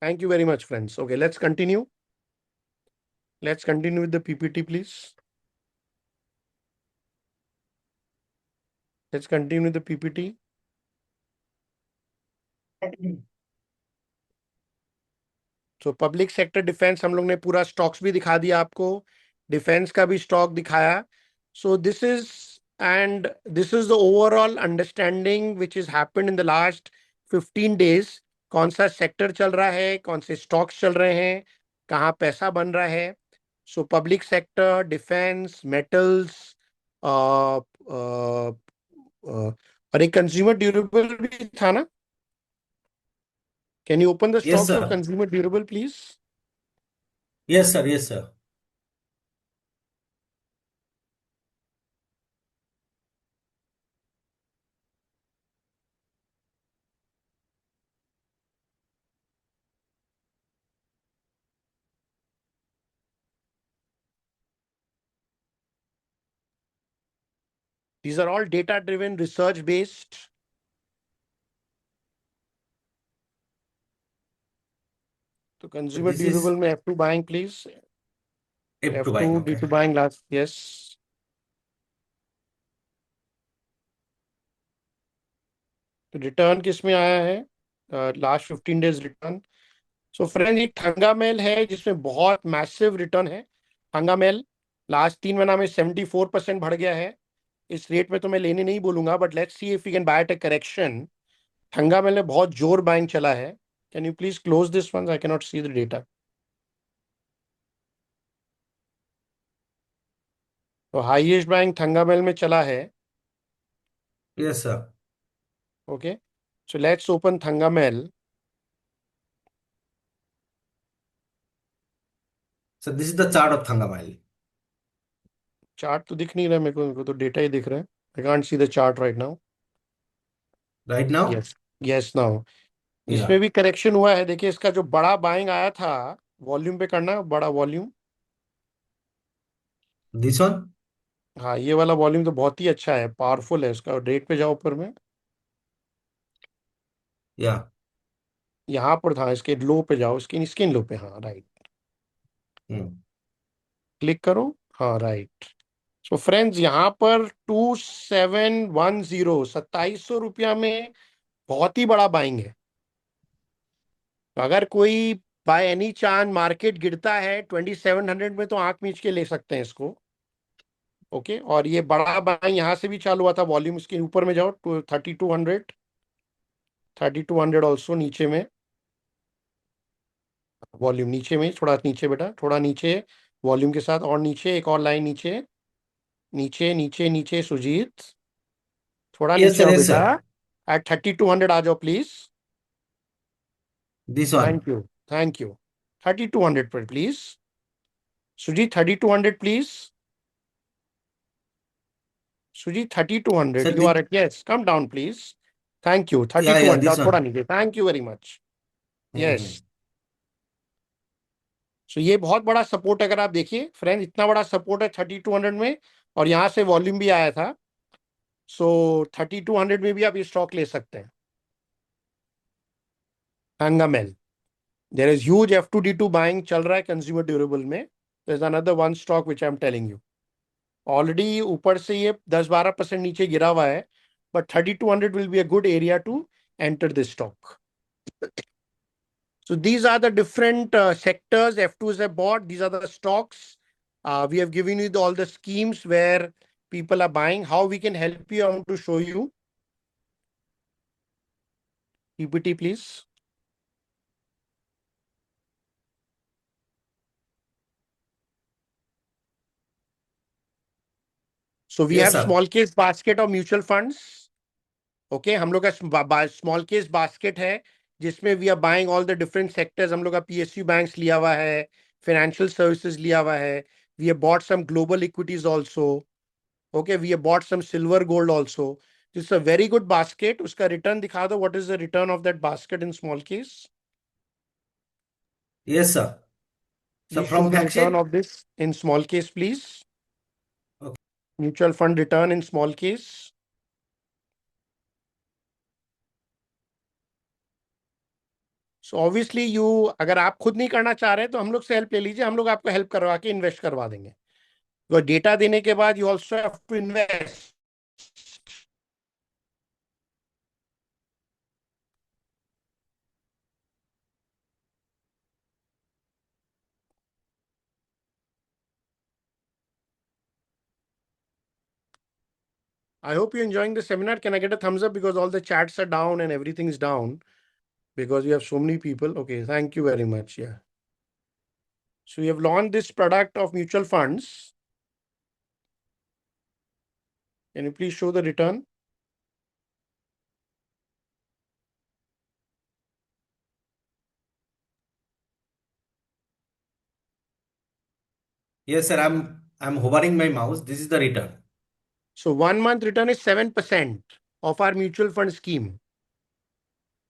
Thank you very much, friends. Okay, let's continue. Let's continue with the PPT, please. Let's continue with the PPT. So public sector defence हम लोग ने पूरा stocks भी दिखा दिया आपको, defence का भी स्टॉक दिखाया. सो this is the overall understanding which is happened in the last 15 days. कौन सा सेक्टर चल रहा है, कौन से स्टॉक्स चल रहे हैं, कहाँ पैसा बन रहा है. So public sector, defence, metals, और एक कंज्यूमर ड्यूरेबल भी था ना. Can you open the yes stocks sir of consumer durable please? Yes sir yes sir These are all data driven, research based. तो कंज्यूमर दिस इज ड्यूरेबल में F2 buying please. F two F2 buying okay D2 buying last, yes. Return किस में आया है? Last 15 days return. So friend, ये थंगामेल है जिसमें बहुत मैसिव रिटर्न है। थंगामेल लास्ट 3 महीना में 74% बढ़ गया है। इस रेट में तो मैं लेने नहीं बोलूंगा, but let's see if you can buy at a correction. Thangamayil में बहुत जोर बाइंग चला है। Can you please close this one? I can not see the data. तो हाईएस्ट बाइंग थंगामेल में चला है। Yes sir. Okay, so let's open Thangamayil. Sir this is the chart of Thangamayil. Chart तो दिख नहीं रहा मेरे को तो डेटा ही दिख रहा है। आई can't see the chart right now. Right now. Yes, yes now. या इसमें भी करेक्शन हुआ है। देखिए, इसका जो बड़ा बाइंग आया था, वॉल्यूम पे करना, बड़ा वॉल्यूम। This one. हाँ, ये वाला वॉल्यूम तो बहुत ही अच्छा है, पावरफुल है। इसका रेट पे जाओ ऊपर में। या यहाँ पर था, इसके लो पे जाओ, स्किन स्किन लो पे, हाँ राइट। क्लिक करो। हाँ राइट। सो फ्रेंड्स, यहाँ पर 2710, 2700 रुपया में बहुत ही बड़ा बाइंग है। तो अगर कोई बाय एनी चांस मार्केट गिरता है 2700 में, तो आंख मीच के ले सकते हैं इसको। ओके, और ये बड़ा बाइंग यहाँ से भी चालू हुआ था। वॉल्यूम इसके ऊपर में जाओ, 3200, 3200 ऑल्सो नीचे में। वॉल्यूम नीचे में, थोड़ा नीचे बेटा, थोड़ा नीचे। वॉल्यूम के साथ और नीचे, एक और लाइन नीचे। नीचे नीचे नीचे सुजीत, थोड़ा यस नीचे सर, आओ यस बेटा। सर। एट 3200 आ जाओ please. This one. Thank you, thank you. 3200 पर please. Sujit 3200 please. Sujit 3200, sir you are at, yes, come down please. Thank you. Thirty या टू या हंड्रेड दिस वन। थोड़ा नीचे, thank you very much. Yes. Hmm. So ये बहुत बड़ा support, अगर आप देखिए फ्रेंड, इतना बड़ा सपोर्ट है 3200 में। और यहाँ से वॉल्यूम भी आया था। सो 3200 में भी आप ये स्टॉक ले सकते हैं, Thangamayil. There is huge F2D2 buying चल रहा है कंज्यूमर ड्यूरेबल में। There is another one stock which I am telling you. Already ऊपर से ये 10-12% नीचे गिरा हुआ है, but 3200 will be a good area to enter this stock. So these are the different sectors F2s have bought. These are the stocks. We have given you all the schemes where people are buying. How we can help you? I want to show you. PPT, please. So we yes have sir. small case basket of mutual funds. Okay, हम लोग का small case basket है, जिसमें we are buying all the different sectors. हम लोग का PSU banks लिया हुआ है, फाइनेंशियल सर्विसेज लिया हुआ है। We have bought some global equities also. Okay, we have bought some silver gold also. This a very good basket. उसका रिटर्न दिखा दो, what is the return of that basket in small case? Yes sir. Sir please show from the fact return sheet. Of this in small case please. Mutual fund return in small case. So obviously you, अगर आप खुद नहीं करना चाह रहे तो हम लोग से हेल्प ले लीजिए, हम लोग आपको हेल्प करवा के इन्वेस्ट करवा देंगे। तो डेटा देने के बाद you also have to invest. I hope you're enjoying the seminar. Can I get a thumbs up because all the chats are down and everything is down because we have so many people. Okay, thank you very much. Yeah. So we have launched this product of mutual funds. Can you please show the return? Yes, sir. I'm hovering my mouse. This is the return. So 1 month return is 7% of our mutual fund scheme.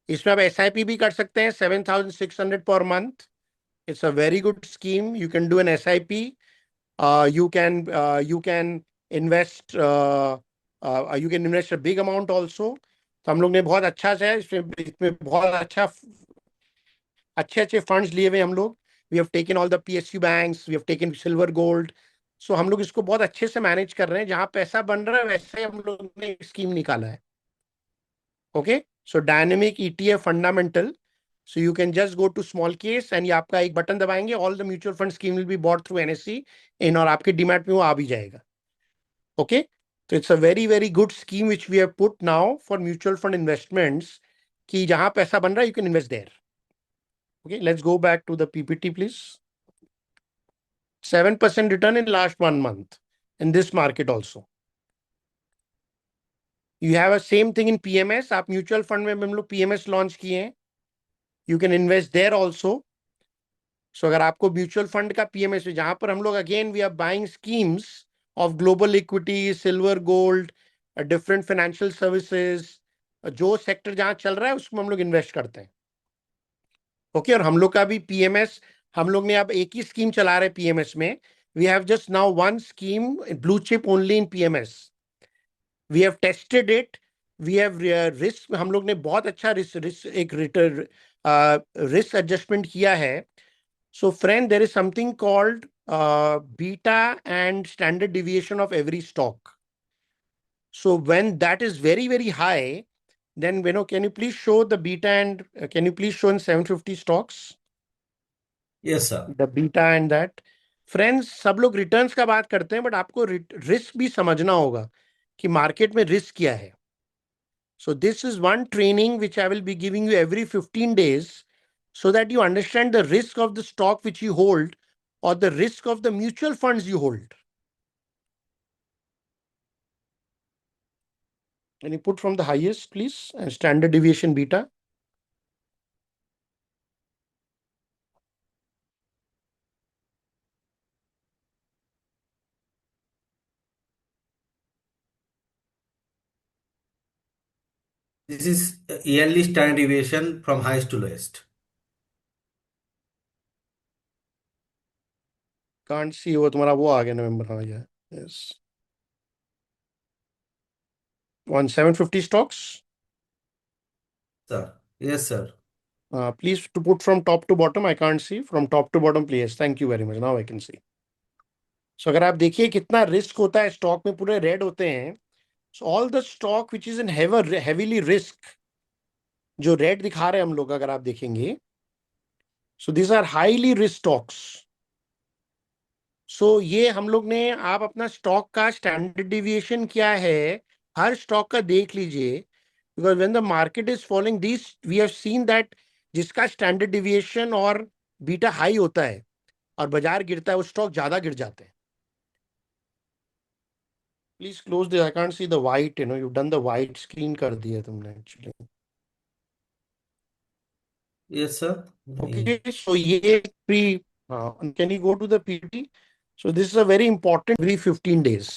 इसमें आप SIP भी कर सकते हैं, 7,600 per month. It's a very good scheme. You can do an SIP. You can invest. You can invest a big amount also. तो हम लोग ने बहुत अच्छा से इसमें बहुत अच्छे अच्छे फंड्स लिए हुए हम लोग। We have taken all the PSU banks, we have taken silver gold. So हम लोग इसको बहुत अच्छे से मैनेज कर रहे हैं। जहां पैसा बन रहा है वैसे हम लोग ने स्कीम निकाला है। Okay, so dynamic ETF fundamental. So you can just go to small case and ये आपका एक बटन दबाएंगे, all the mutual fund scheme will be bought through NSE in, और आपके डीमैट में वो आ भी जाएगा. Okay, so it's a very very good scheme which we have put now for mutual fund investments, कि जहां पैसा बन रहा है you can invest there. Okay, let's go back to the PPT please. 7% return in last 1 month in this market also. You have a same thing in PMS. आप mutual fund में हम लोग PMS लॉन्च किए हैं. You can invest there also. सो अगर आपको mutual fund का PMS है, जहां पर हम लोग again we are buying schemes of global equity, silver, gold, different financial services, जो सेक्टर जहां चल रहा है उसमें हम लोग इन्वेस्ट करते हैं. ओके, और हम लोग का भी PMS, हम लोग ने अब एक ही स्कीम चला रहे हैं PMS में. We have just now one scheme, blue chip only in PMS. We have tested it. We have risk, हम लोग ने बहुत अच्छा रिस्क रिस्क एक रिस्क एडजस्टमेंट किया है. So friend, there is something called beta and standard deviation of every stock. So when that is very, very high, then can you please show the beta and can you please show in 750 stocks Yes, sir. the beta and that? Friends, सब लोग returns का बात करते हैं, but आपको risk भी समझना होगा कि मार्केट में रिस्क क्या है. So this is one training which I will be giving you every 15 days, so that you understand the risk of the stock which you hold or the risk of the mutual funds you hold. Can you put from the highest, please, and standard deviation beta? This is yearly standard deviation from highest to lowest. Can't see वो तुम्हारा वो आ गया नवंबर, हाँ गया. Yes. On 750 stocks. Sir. Yes, sir. Please to put from top to bottom. I can't see from top to bottom, please. Thank you very much. Now I can see. So अगर आप देखिए कितना रिस्क होता है stock में, पूरे red होते हैं. So all the stock which is in heavily risk, जो रेड दिखा रहे हैं हम लोग, अगर आप देखेंगे, so these are highly risk stocks. सो ये हम लोग ने, आप अपना स्टॉक का स्टैंडर्ड डिविएशन क्या है हर स्टॉक का देख लीजिए, because when the market is following this we have seen that जिसका स्टैंडर्ड डिविएशन और बीटा हाई होता है और बाजार गिरता है, वो स्टॉक ज्यादा गिर जाते हैं. Please close the, I can't see the white, you done the white screen कर दिया तुमने actually. Yes, sir. Okay, so ये pre, can you go to the PPT? So this is a very important every 15 days.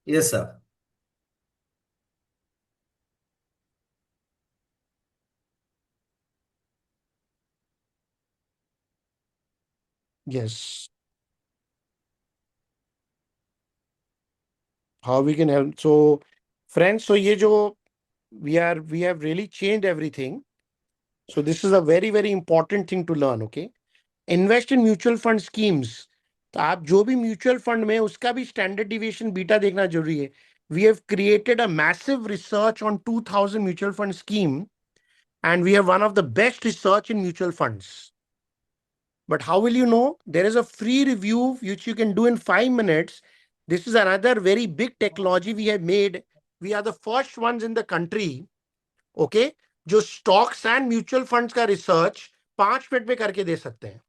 Yes, sir. Yes, how we can help. So friends, so ये जो we have really changed everything. So this is a very very important thing to learn. Okay, invest in mutual fund schemes. तो आप जो भी mutual fund में, उसका भी standard deviation beta देखना जरूरी है. We have created a massive research on 2000 mutual fund scheme, and we have one of the best research in mutual funds. But how will you know? There is a free review which you can do in 5 minutes. This is another very big technology we have made. We are the first ones in the country, okay, जो stocks and mutual funds का research 5 minute में करके दे सकते हैं.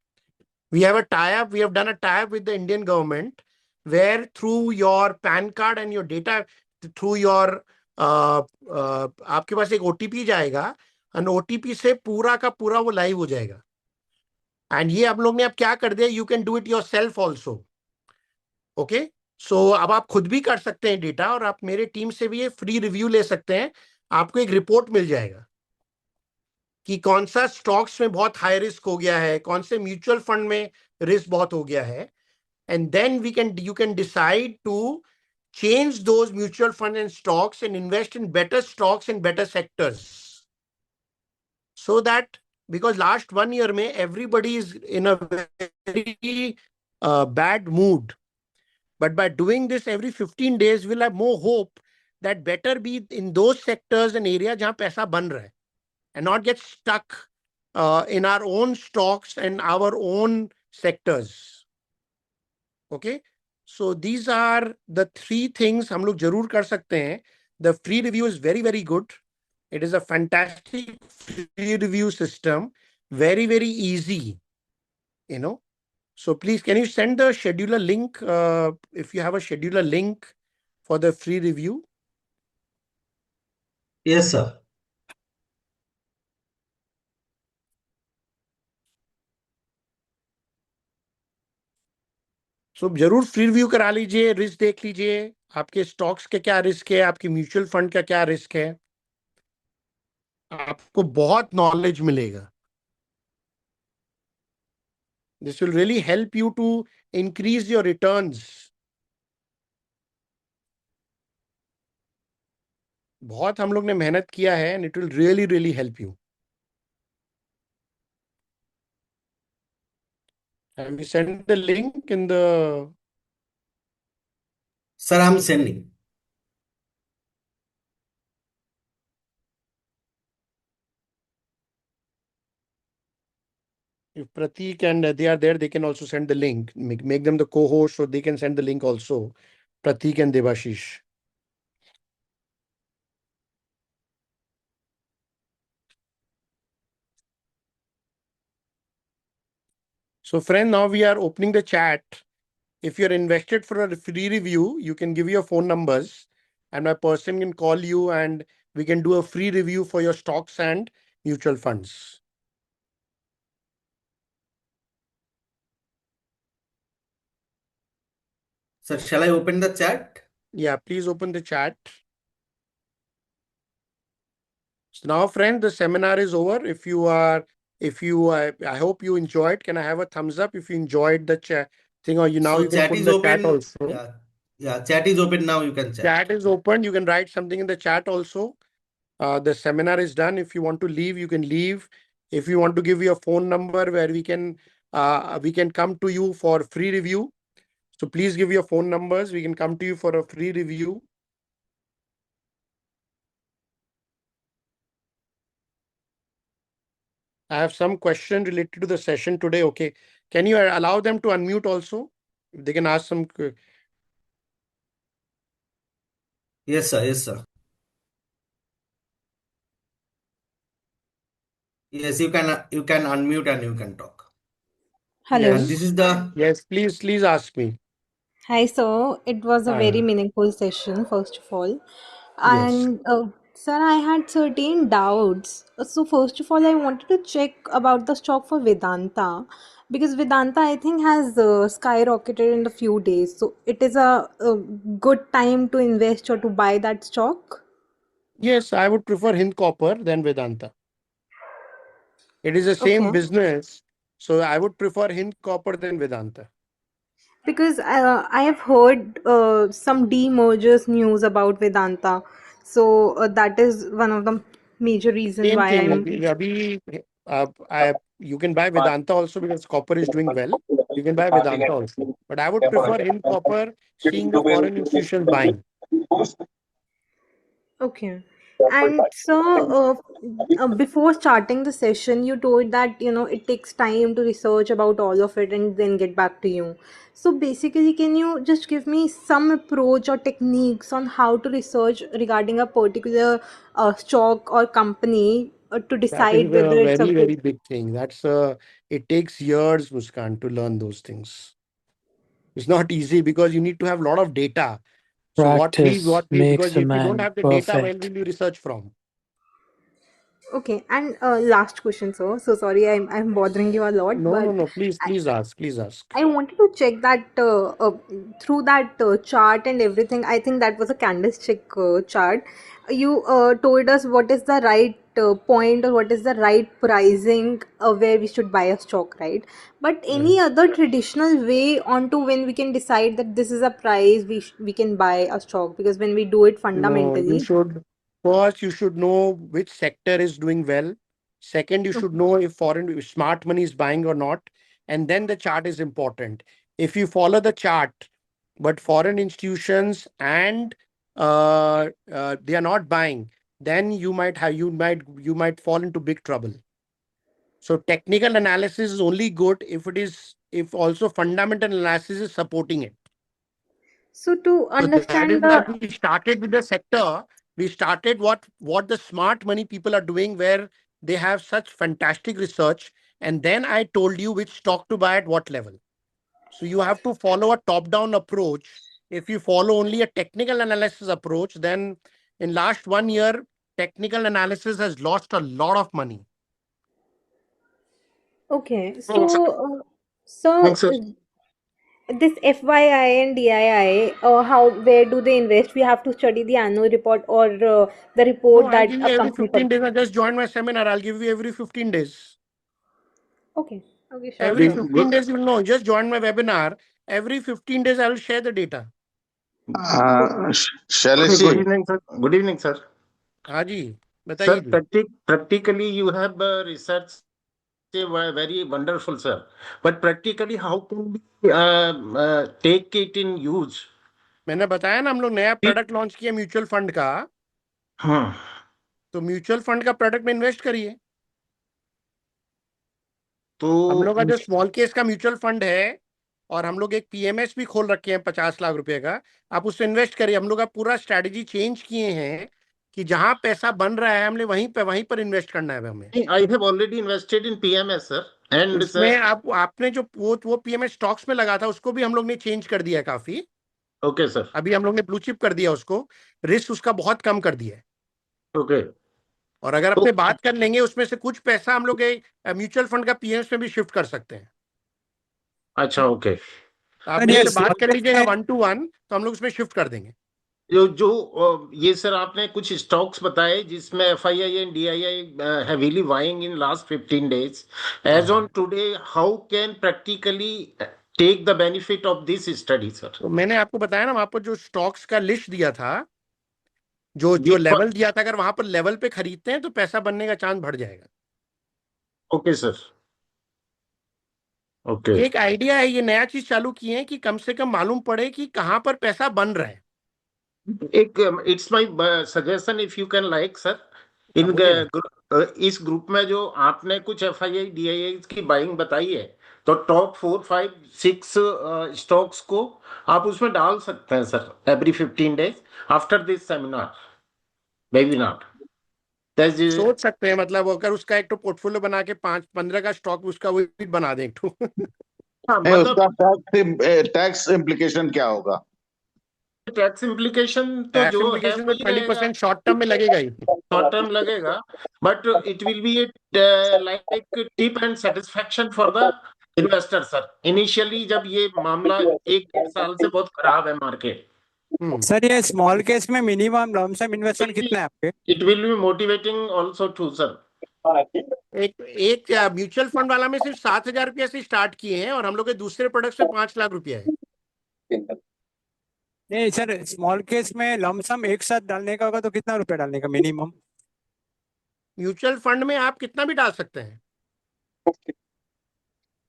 We have a tie-up. We have done a tie-up with the Indian government, where through your PAN card and your data, through your आपके पास एक OTP जाएगा, and OTP से पूरा का पूरा वो लाइव हो जाएगा. एंड ये आप लोग ने अब क्या कर दिया, you can do it yourself also. Okay, so अब आप खुद भी कर सकते हैं डेटा, और आप मेरे टीम से भी ये फ्री रिव्यू ले सकते हैं. आपको एक रिपोर्ट मिल जाएगा कि कौन सा स्टॉक्स में बहुत हाई रिस्क हो गया है, कौन से म्यूचुअल फंड में रिस्क बहुत हो गया है. And then you can decide to change those mutual funds and stocks and invest in better stocks and better sectors. so that because last 1 year mein everybody is in a very bad mood. But by doing this every 15 days, we'll have more hope that better be in those sectors and areas जहाँ पैसा बन रहा है and not get stuck in our own stocks and our own sectors. Okay, so these are the three things हम लोग जरूर कर सकते हैं. The free review is very, very good. It is a fantastic free review system. Very, very easy, you know. So please, can you send the scheduler link if you have a scheduler link for the free review? Yes, sir. सो जरूर free review करा लीजिए, risk देख लीजिए, आपके stocks के क्या risk है, आपके म्यूचुअल फंड का क्या रिस्क है, आपको बहुत नॉलेज मिलेगा. This will really help you to increase your returns. बहुत हम लोग ने मेहनत किया है and it will really really help you. Have you sent the link in the? Sir, I'm sending. If Pratik and they are there, they can also send the link. Make them the co-host so they can send the link also. Pratik and Devashish. So friend, now we are opening the chat. If you're invested for a free review, you can give your phone numbers and my person can call you and we can do a free review for your stocks and mutual funds. Sir, shall I open the chat? Yeah, please open the chat. So now, friend, the seminar is over. I hope you enjoyed. Can I have a thumbs up if you enjoyed the chat thing, or now So you can chat put in is the chat open. also. Yeah, yeah, chat is open now. You can chat. Chat is open. You can write something in the chat also. The seminar is done. If you want to leave, you can leave. If you want to give your phone number where we can come to you for free review. So please give your phone numbers. We can come to you for a free review. I have some question related to the session today. Okay. Can you allow them to unmute also? They can ask some. Yes, sir. Yes, sir. Yes, you can unmute and you can talk. Hello. And this Yes. is the Yes, please ask me. Hi, sir. It was a very Hi. meaningful session, first of all. Yes. And, sir, I had certain doubts. So, first of all, I wanted to check about the stock for Vedanta because Vedanta, I think, has skyrocketed in a few days. So, it is a good time to invest or to buy that stock. Yes, I would prefer Hind Copper than Vedanta. It is the same Okay. business. So I would prefer Hind Copper than Vedanta. Because I have heard some demergers news about Vedanta. So, that is one of the major reason Same why thing. I'm. You can buy Vedanta also because copper is doing well. You can buy Vedanta also. But I would prefer Hind Copper seeing the foreign institutions buying. Okay. And so, before starting the session, you told that, it takes time to research about all of it and then get back to you. So basically, can you just give me some approach or techniques on how to research regarding a particular stock or company to That is decide a whether it's a very, good. very big thing. It takes years, Muskan, to learn those things. It's not easy because you need to have a lot of data. So Practice makes because a if you don't man have the data, where will perfect. you research from? Okay, and last question, sir. So sorry, I'm bothering you a lot, No, no, but no. Please ask. Please ask. I wanted to check that through that chart and everything. I think that was a candlestick chart. You told us what is the right point or what is the right pricing where we should buy a stock, right? But Yeah. any other traditional way onto when we can decide that this is a price we can buy a stock, because when we do it No, fundamentally. you should know which sector is doing well. Second, you should know if foreign smart money is buying or not. And then the chart is important. If you follow the chart, but foreign institutions and they are not buying, then you might fall into big trouble. So technical analysis is only good if also fundamental analysis is supporting it. So to So that is understand why the we started with the sector. We started what the smart money people are doing, where they have such fantastic research. And then I told you which stock to buy at what level. So you have to follow a top-down approach. If you follow only a technical analysis approach, then in last 1 year, technical analysis has lost a lot of money. okay, Thanks, sir. so Thanks, sir. this FYI and DII, where do they invest? We have to study the annual report or the No, report I'll that give you a every company 15 days. publishes. I just joined my seminar. I'll give you every 15 days. Okay, okay, sure, Every sure. 15 days, you'll know. Just join my webinar. Every 15 days, I will share the data. Shailesh Okay, जी, good evening, sir. Good evening, sir. हाँ जी, Sir, बताइए जी. practically you have research very wonderful, sir. But practically, how can we take it in use? मैंने बताया ना, हम लोग नया product launch किया म्यूचुअल फंड का. हाँ. तो म्यूचुअल फंड का प्रोडक्ट में इन्वेस्ट करिए. तो हम लोग का जो स्मॉल केस का म्यूचुअल फंड है, और हम लोग एक पीएमएस भी खोल रखे हैं 50 लाख रुपए का. आप उससे इन्वेस्ट करिए. हम लोग का पूरा स्ट्रेटजी चेंज किए हैं कि जहां पैसा बन रहा है हमने वहीं पर इन्वेस्ट करना है हमें. I have already invested in PMS, sir. And उसमें sir, आपने जो वो पीएमएस स्टॉक्स में लगा था, उसको भी हम लोग ने चेंज कर दिया है काफी. okay, sir. अभी हम लोग ने ब्लू चिप कर दिया उसको. रिस्क उसका बहुत कम कर दिया है. Okay. और अगर तो अपने बात कर लेंगे, उसमें से कुछ पैसा हम लोग म्यूचुअल फंड का पीएमएस में भी शिफ्ट कर सकते हैं. अच्छा, ओके. तो आप सर, मेरे ये से बात small कर cap लीजिएगा में 1-to-1, तो हम लोग उसमें शिफ्ट कर देंगे. ये सर आपने कुछ स्टॉक्स बताए जिसमें FII and DII heavily buying in last 15 days. As on today, how can practically take the benefit of this study, sir? तो मैंने आपको बताया ना, वहां पर जो स्टॉक्स का लिस्ट दिया था, जो ये लेवल दिया था, अगर वहां पर लेवल पे खरीदते हैं तो पैसा बनने का चांस बढ़ जाएगा. Okay sir. ओके. एक आइडिया है, ये नया चीज चालू किए हैं कि कम से कम मालूम पड़े कि कहां पर पैसा बन रहा है. एक it's my suggestion if you can like sir in इस ग्रुप में जो आपने कुछ FII DII की बाइंग बताई है, तो टॉप 4 5 6 स्टॉक्स को आप उसमें डाल सकते हैं sir every 15 days after this seminar webinar. सोच सकते हैं, मतलब अगर उसका एक तो पोर्टफोलियो बना के 5-15 का स्टॉक उसका वो भी बना दें एक तो. नहीं, उसका टैक्स इम्प्लीकेशन क्या होगा? टैक्स इम्प्लीकेशन तो टैक्स जो है इम्प्लीकेशन तो वही रहेगा. 20% शॉर्ट टर्म में लगेगा ही. शॉर्ट टर्म लगेगा, but it will be like tip and satisfaction for the investor sir. Initially जब ये मामला 1-1.5 साल से बहुत खराब है मार्केट. सर, ये स्मॉल केस में मिनिमम लमसम इन्वेस्टमेंट कितना है आपके? It will be motivating also to sir. एक म्यूचुअल फंड वाला में सिर्फ 7,000 रुपया से स्टार्ट किए हैं, और हम लोग के दूसरे प्रोडक्ट में 5 लाख रुपया है. नहीं सर, स्मॉल केस में लमसम एक साथ डालने का होगा तो कितना रुपया डालने का मिनिमम? म्यूचुअल फंड में आप कितना भी डाल सकते हैं.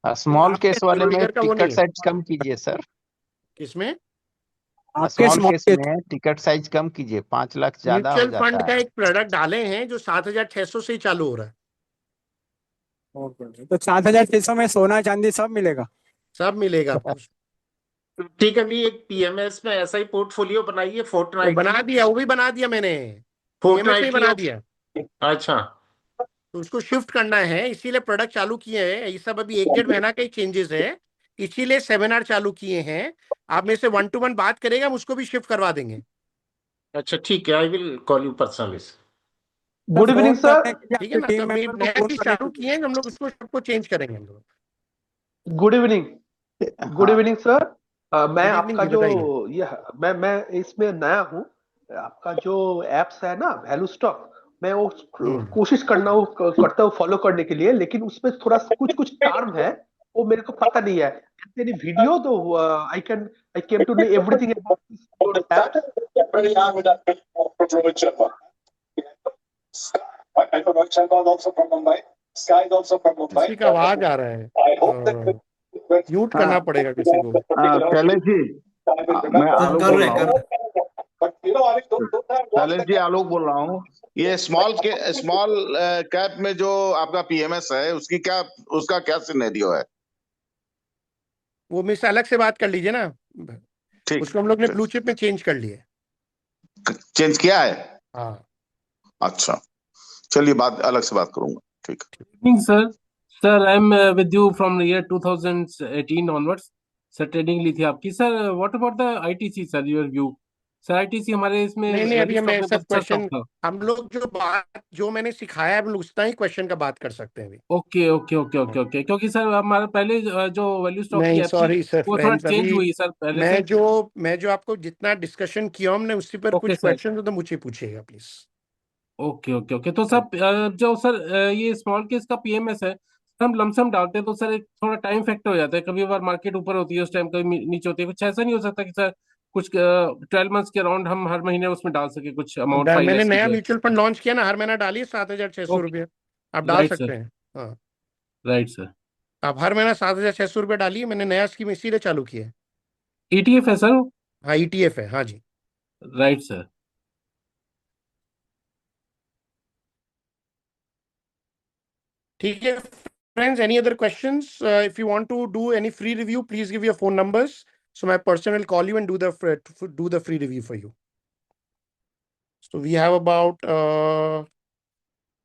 स्मॉल आपके केस वाले में फिगर का वो टिकट नहीं है. साइज कम कीजिए सर. किसमें? आपके स्मॉल स्मॉल केस केस में टिकट साइज कम कीजिए, 5 लाख ज्यादा हो म्यूचुअल फंड जाता का है. एक प्रोडक्ट डाले हैं जो 7,600 से ही चालू हो रहा है. तो 7,600 में सोना चांदी सब मिलेगा? सब मिलेगा आपको. प्रैक्टिकली एक PMS में ऐसा ही पोर्टफोलियो बनाइए वो बना फोर्टनाइटली. दिया, वो भी बना दिया मैंने. पीएमएस में बना दिया. अच्छा. तो उसको शिफ्ट करना है, इसीलिए प्रोडक्ट चालू किए हैं. ये सब अभी 1-1.5 महीना का ही चेंजेस है, इसीलिए सेमिनार चालू किए हैं. आप मेरे से 1-to-1 बात करेगा, हम उसको भी शिफ्ट करवा देंगे. अच्छा ठीक है, I will call you personally. Good evening sir. ठीक है ना. तो अभी नया चीज चालू किए हैं, हम लोग उसको सबको चेंज करेंगे हम लोग. Good evening. Good evening sir. मैं Good evening आपका जी, जो बताइए. ये मैं इसमें नया हूँ. आपका जो एप्स है ना वैल्यू स्टॉक, मैं वो कोशिश करता हूँ फॉलो करने के लिए, लेकिन उसमें थोड़ा कुछ टर्म है वो मेरे को पता नहीं है. एनी वीडियो तो I came to know everything about this apps. किसी का आवाज आ रहा है, म्यूट करना पड़ेगा किसी को। शैलेश जी, मैं आलोक कर बोल रहे रहा कर हूँ। शैलेश जी, आलोक बोल रहा हूँ। ये स्मॉल कैप में जो आपका पीएमएस है, उसका क्या सिनेरियो है? वो मेरे से अलग से बात कर लीजिए ना, ठीक, उसको हम लोग ने ब्लू चिप में चेंज कर लिए। चेंज किया है? हाँ, अच्छा, चलिए अलग से बात करूंगा। ठीक। Evening, sir. Sir, I'm with you from the year 2018 onwards. Sir trading ली थी आपकी। Sir what about the ITC sir, your view? Sir ITC हमारे इसमें नहीं नहीं, अभी वैल्यू हमें स्टॉक में सब अच्छा स्टॉक क्वेश्चन, था। हम लोग जो मैंने सिखाया है, हम लोग उतना ही क्वेश्चन का बात कर सकते हैं अभी। Okay okay okay okay okay, क्योंकि सर हमारा पहले जो वैल्यू स्टॉक की नहीं, ऐप थी सॉरी सर वो थोड़ा फ्रेंड्स, चेंज अभी हुई सर पहले से। मैं जो आपको जितना डिस्कशन किया हमने, उसी पर ओके कुछ सर, क्वेश्चन तो मुझे पूछिएगा प्लीज। Okay okay okay. तो सर जो सर ये स्मॉल केस का पीएमएस है, हम लमसम डालते हैं तो सर एक थोड़ा टाइम फैक्टर हो जाता है। कभी बार मार्केट ऊपर होती है उस टाइम, कभी नीचे होती है। कुछ ऐसा नहीं हो सकता कि सर कुछ 12 मंथ्स के अराउंड हम हर महीने उसमें डाल सके कुछ अमाउंट 5 मैंने लाख की नया जो है? म्यूचुअल फंड लॉन्च किया ना, हर महीना डालिए 7,600 रुपये, आप डाल राइट सकते सर, हैं। हाँ, राइट सर। आप हर महीना 7,600 रुपये डालिए। मैंने नया स्कीम इसीलिए चालू किया है। ईटीएफ है सर? हाँ, ईटीएफ है, हाँ जी। Right sir. ठीक है friends, any other questions? If you want to do any free review, please give your phone numbers, so my person will call you and do the free review for you. So we have about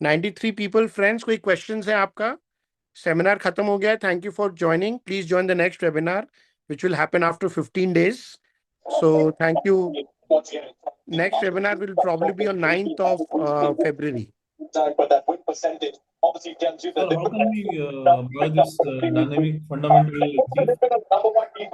93 people. Friends, कोई questions है आपका? Seminar खत्म हो गया है। Thank you for joining. Please join the next webinar, which will happen after 15 days. So thank you. Next webinar will probably be on 9th of February. Sir, how can we buy this dynamic fundamental chief?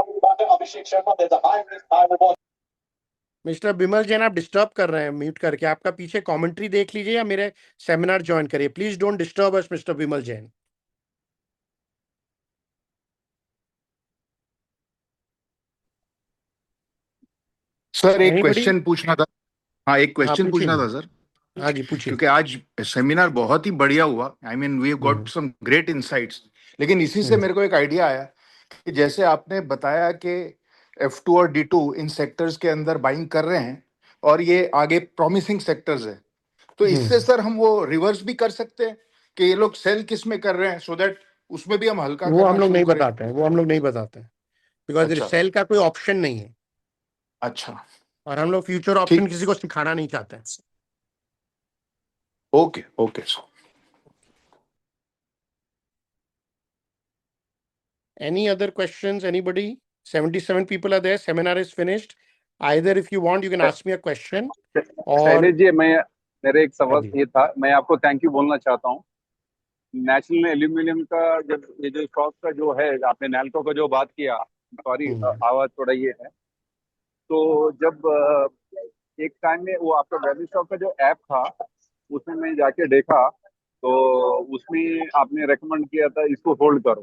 Mister Bimal Jain, आप disturb कर रहे हैं mute करके। आपका पीछे commentary देख लीजिए या मेरे सेमिनार ज्वाइन करिए। Please don't disturb us mister Bimal Jain. Sir एक एनीबडी? क्वेश्चन पूछना था। हाँ, एक हाँ क्वेश्चन पूछिए पूछना ना। था सर, हाँ जी पूछिए। क्योंकि आज सेमिनार बहुत ही बढ़िया हुआ। I mean we got some great insights. लेकिन इसी से मेरे को एक आइडिया आया कि जैसे आपने बताया कि F2 और D2 इन सेक्टर्स के अंदर बाइंग कर रहे हैं और ये आगे प्रॉमिसिंग सेक्टर्स है, तो इससे सर हम वो रिवर्स भी कर सकते हैं कि ये लोग सेल किस में कर रहे हैं, सो दैट उसमें भी हम हल्का वो हम करना लोग शुरू नहीं करें। बताते हैं, वो हम लोग नहीं बताते हैं, बिकॉज अच्छा सेल का कोई ऑप्शन नहीं है। अच्छा, और हम लोग फ्यूचर ऑप्शन ठीक, किसी को सिखाना नहीं चाहते हैं। Okay okay sir. Any other questions? Anybody? 77 people are there. Seminar is finished. Either if you want, you can ask me a question. Shailesh ji, मेरे एक हाँ सवाल जी। ये था, मैं आपको थैंक यू बोलना चाहता हूँ। नेशनल एल्यूमिनियम का जब ये जो स्टॉक का जो है, आपने नैल्को का जो बात किया, सॉरी आवाज थोड़ा ये है, तो जब एक टाइम में वो आपका वैल्यू स्टॉक का जो ऐप था उसमें मैं जाके देखा, तो उसमें आपने रेकमेंड किया था इसको होल्ड करो,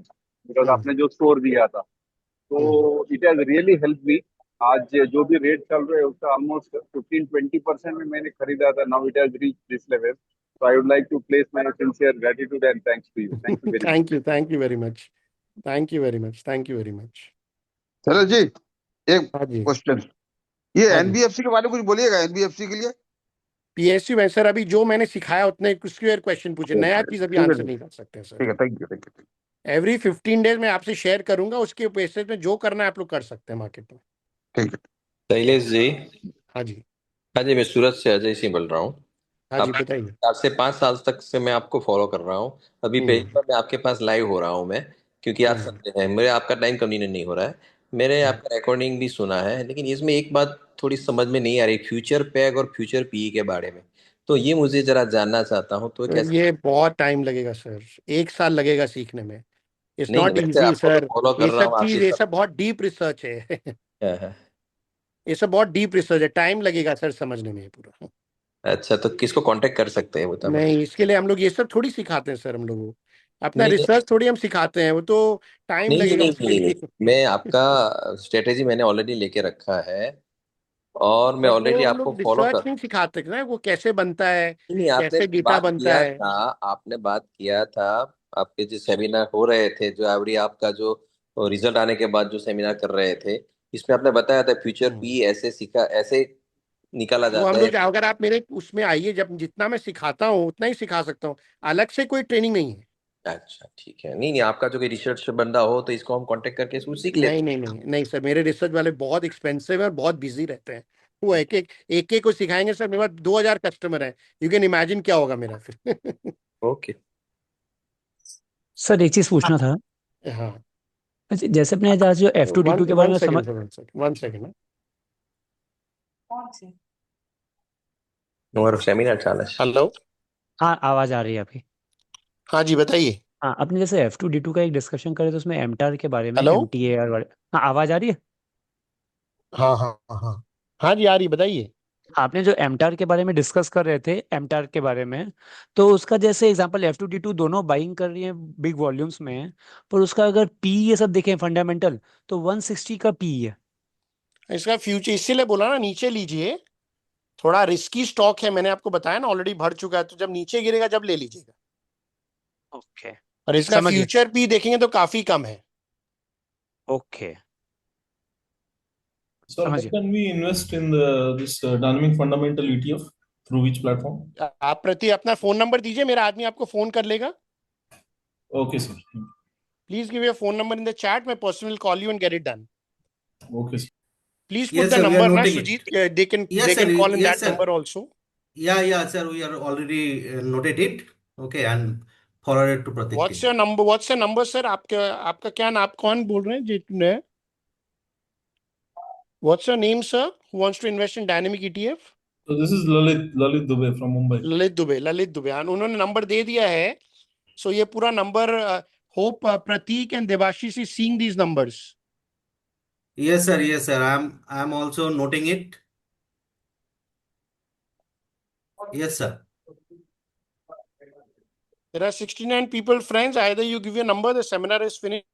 बिकॉज आपने जो स्कोर दिया था, तो it has really help me. आज जो भी रेट चल रहे हैं उसका ऑलमोस्ट 15-20% में मैंने खरीदा था। Now it has reach this level, so I would like to place my sincere gratitude and thanks to you. Thank you very much. Thank you very much. Thank you very much. Thank you very much. Shailesh ji, एक हाँ जी। Question, ये हाँ जी। NBFC के बारे में कुछ बोलिएगा? NBFC के लिए पीएसयू में सर अभी जो मैंने सिखाया उतने उसके क्वेश्चन पूछे, नया चीज अभी ठीक है, आंसर नहीं कर सकते हैं ठीक सर। है, thank you, thank you. Every 15 days में आपसे शेयर करूंगा, उसके बेसिस में जो करना है आप लोग कर सकते हैं मार्केट में। ठीक है। शैलेश जी। हाँ जी। हाँ जी, मैं सूरत से अजय सिंह बोल रहा हूँ। हाँ जी, आप बताइए। 4 से 5 साल तक से मैं आपको फॉलो कर रहा हूँ। अभी पहली बार मैं आपके पास लाइव हो रहा हूँ मैं, क्योंकि आज संडे है, मेरे आपका टाइम कन्वीनियंट नहीं हो रहा है। मैंने आपका रिकॉर्डिंग भी सुना है, लेकिन इसमें एक बात थोड़ी समझ में नहीं आ रही, फ्यूचर पैग और फ्यूचर पी के बारे में। तो ये मुझे जरा जानना चाहता हूँ, तो तो कैसे? ये बहुत टाइम लगेगा सर, 1 साल लगेगा सीखने में। इट्स नहीं, नॉट वैसे इजी आपको तो सर। फॉलो कर रहा हूँ आपकी ये सब। सब बहुत डीप रिसर्च है। हाँ, हाँ। ये सब बहुत डीप रिसर्च है, टाइम लगेगा सर समझने में ये पूरा। अच्छा, तो किसको कांटेक्ट कर सकते हैं बता? नहीं, इसके लिए हम लोग ये सब थोड़ी सिखाते हैं सर। हम लोग अपना नहीं नहीं रिसर्च थोड़ी हम सिखाते हैं, वो तो टाइम नहीं नहीं लगेगा नहीं उसके नहीं, नहीं। लिए। मैं आपका स्ट्रेटेजी मैंने ऑलरेडी लेके रखा है। और मैं बट ऑलरेडी वो हम आपको लोग फॉलो रिसर्च कर नहीं सिखाते ना, वो कैसे बनता है, नहीं, आपने कैसे डेटा बात बनता किया है। था, आपने बात किया था। आपके जो सेमिनार हो रहे थे, जो अभी आपका जो रिजल्ट आने के बाद जो सेमिनार कर रहे थे, इसमें आपने बताया था फ्यूचर पी ऐसे सीखा, ऐसे निकाला वो हम जाता है। लोग, अगर आप मेरे उसमें आइए, जब जितना मैं सिखाता हूँ उतना ही सिखा सकता हूँ, अलग से कोई ट्रेनिंग नहीं है। अच्छा ठीक है, नहीं नहीं, आपका जो कोई रिसर्च बंदा हो तो इसको हम कांटेक्ट करके इसको सीख लेते नहीं नहीं नहीं नहीं सर, मेरे रिसर्च वाले बहुत एक्सपेंसिव है और बहुत बिजी रहते हैं। वो एक को सिखाएंगे सर, मेरे पास 2000 कस्टमर है, यू कैन इमेजिन क्या होगा मेरा फिर। ओके। सर एक चीज पूछना था। हाँ, अच्छा, जैसे अपने आज जो वन F2D2 के बारे वन में समझ। Second sir, one second. और सेमिनार चाल है। हेलो। हाँ, आवाज आ रही है आपकी। हाँ जी, बताइए। हाँ, अपने जैसे F2D2 का एक डिस्कशन करे तो उसमें एमटार के बारे में, हेलो। MTAR बारे। हाँ, आवाज आ रही है। हाँ हाँ हाँ हाँ। हाँ जी, आ रही, बताइए। आपने जो एमटार के बारे में डिस्कस कर रहे थे, एमटार के बारे में, तो उसका जैसे एग्जांपल F2D2 दोनों बाइंग कर रही है बिग वॉल्यूम्स में, पर उसका अगर पी ये सब देखें फंडामेंटल, तो 160 का पी है। इसका फ्यूचर इसीलिए बोला ना, नीचे लीजिए, थोड़ा रिस्की स्टॉक है, मैंने आपको बताया ना, ऑलरेडी भर चुका है, तो जब नीचे गिरेगा जब ले लीजिएगा। ओके, और इसका समझ गया। फ्यूचर पी देखेंगे तो काफी कम है। ओके, Sir, समझ how गया। can we invest in this dynamic fundamental ETF through which platform? आप प्रति अपना फोन नंबर दीजिए, मेरा आदमी आपको फोन कर लेगा। Okay, sir. Please give your phone number in the chat, मैं personal call you and get it done. Okay, sir. Please put Yes, the sir, we are number na noting it. Sujit, they can Yes, sir. call in Yes, that sir. number also. Yeah, sir. We are already noted it. Okay, and forwarded to Pratik What's team. your number? What's your number, sir? आपका क्या नाम, आप कौन बोल रहे हैं जितने? What's your name, sir? Who wants to invest in dynamic ETF? So this is Lalit Dubey from Mumbai. Lalit Dubey, उन्होंने नंबर दे दिया है। सो ये पूरा number, hope Pratik and Devashish is seeing these numbers. Yes, sir. Yes, sir. I'm also noting it. Yes, sir. There are 69 people, friends. Either you give your number, the seminar is finished.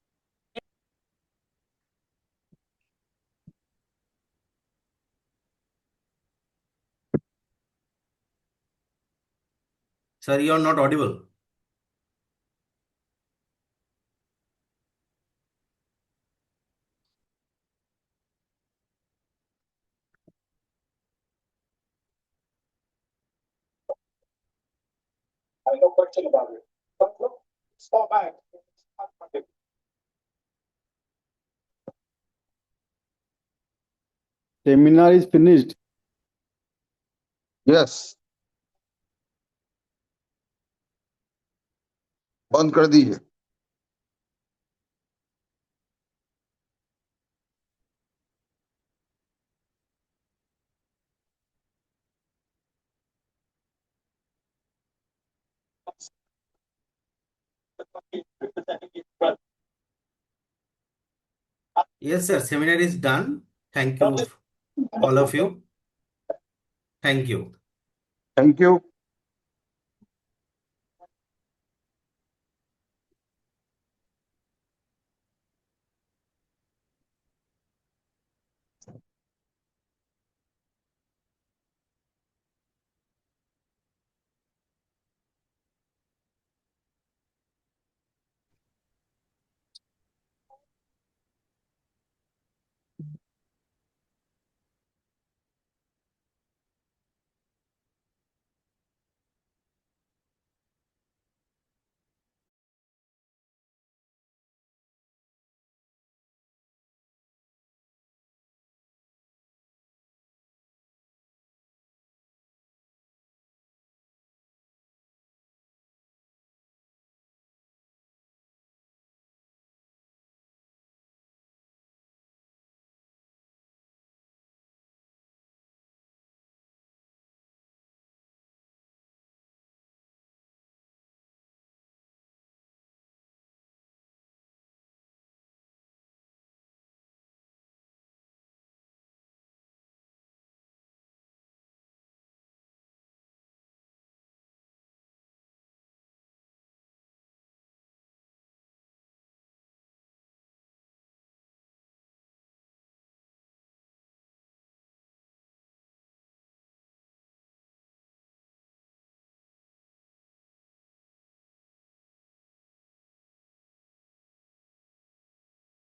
Sir, you are not audible. I know question about it. But look, fall back. Seminar is finished. Yes. बंद कर दीजिए। Yes, sir. Seminar is done. Thank you, all of you. Thank you. Thank you.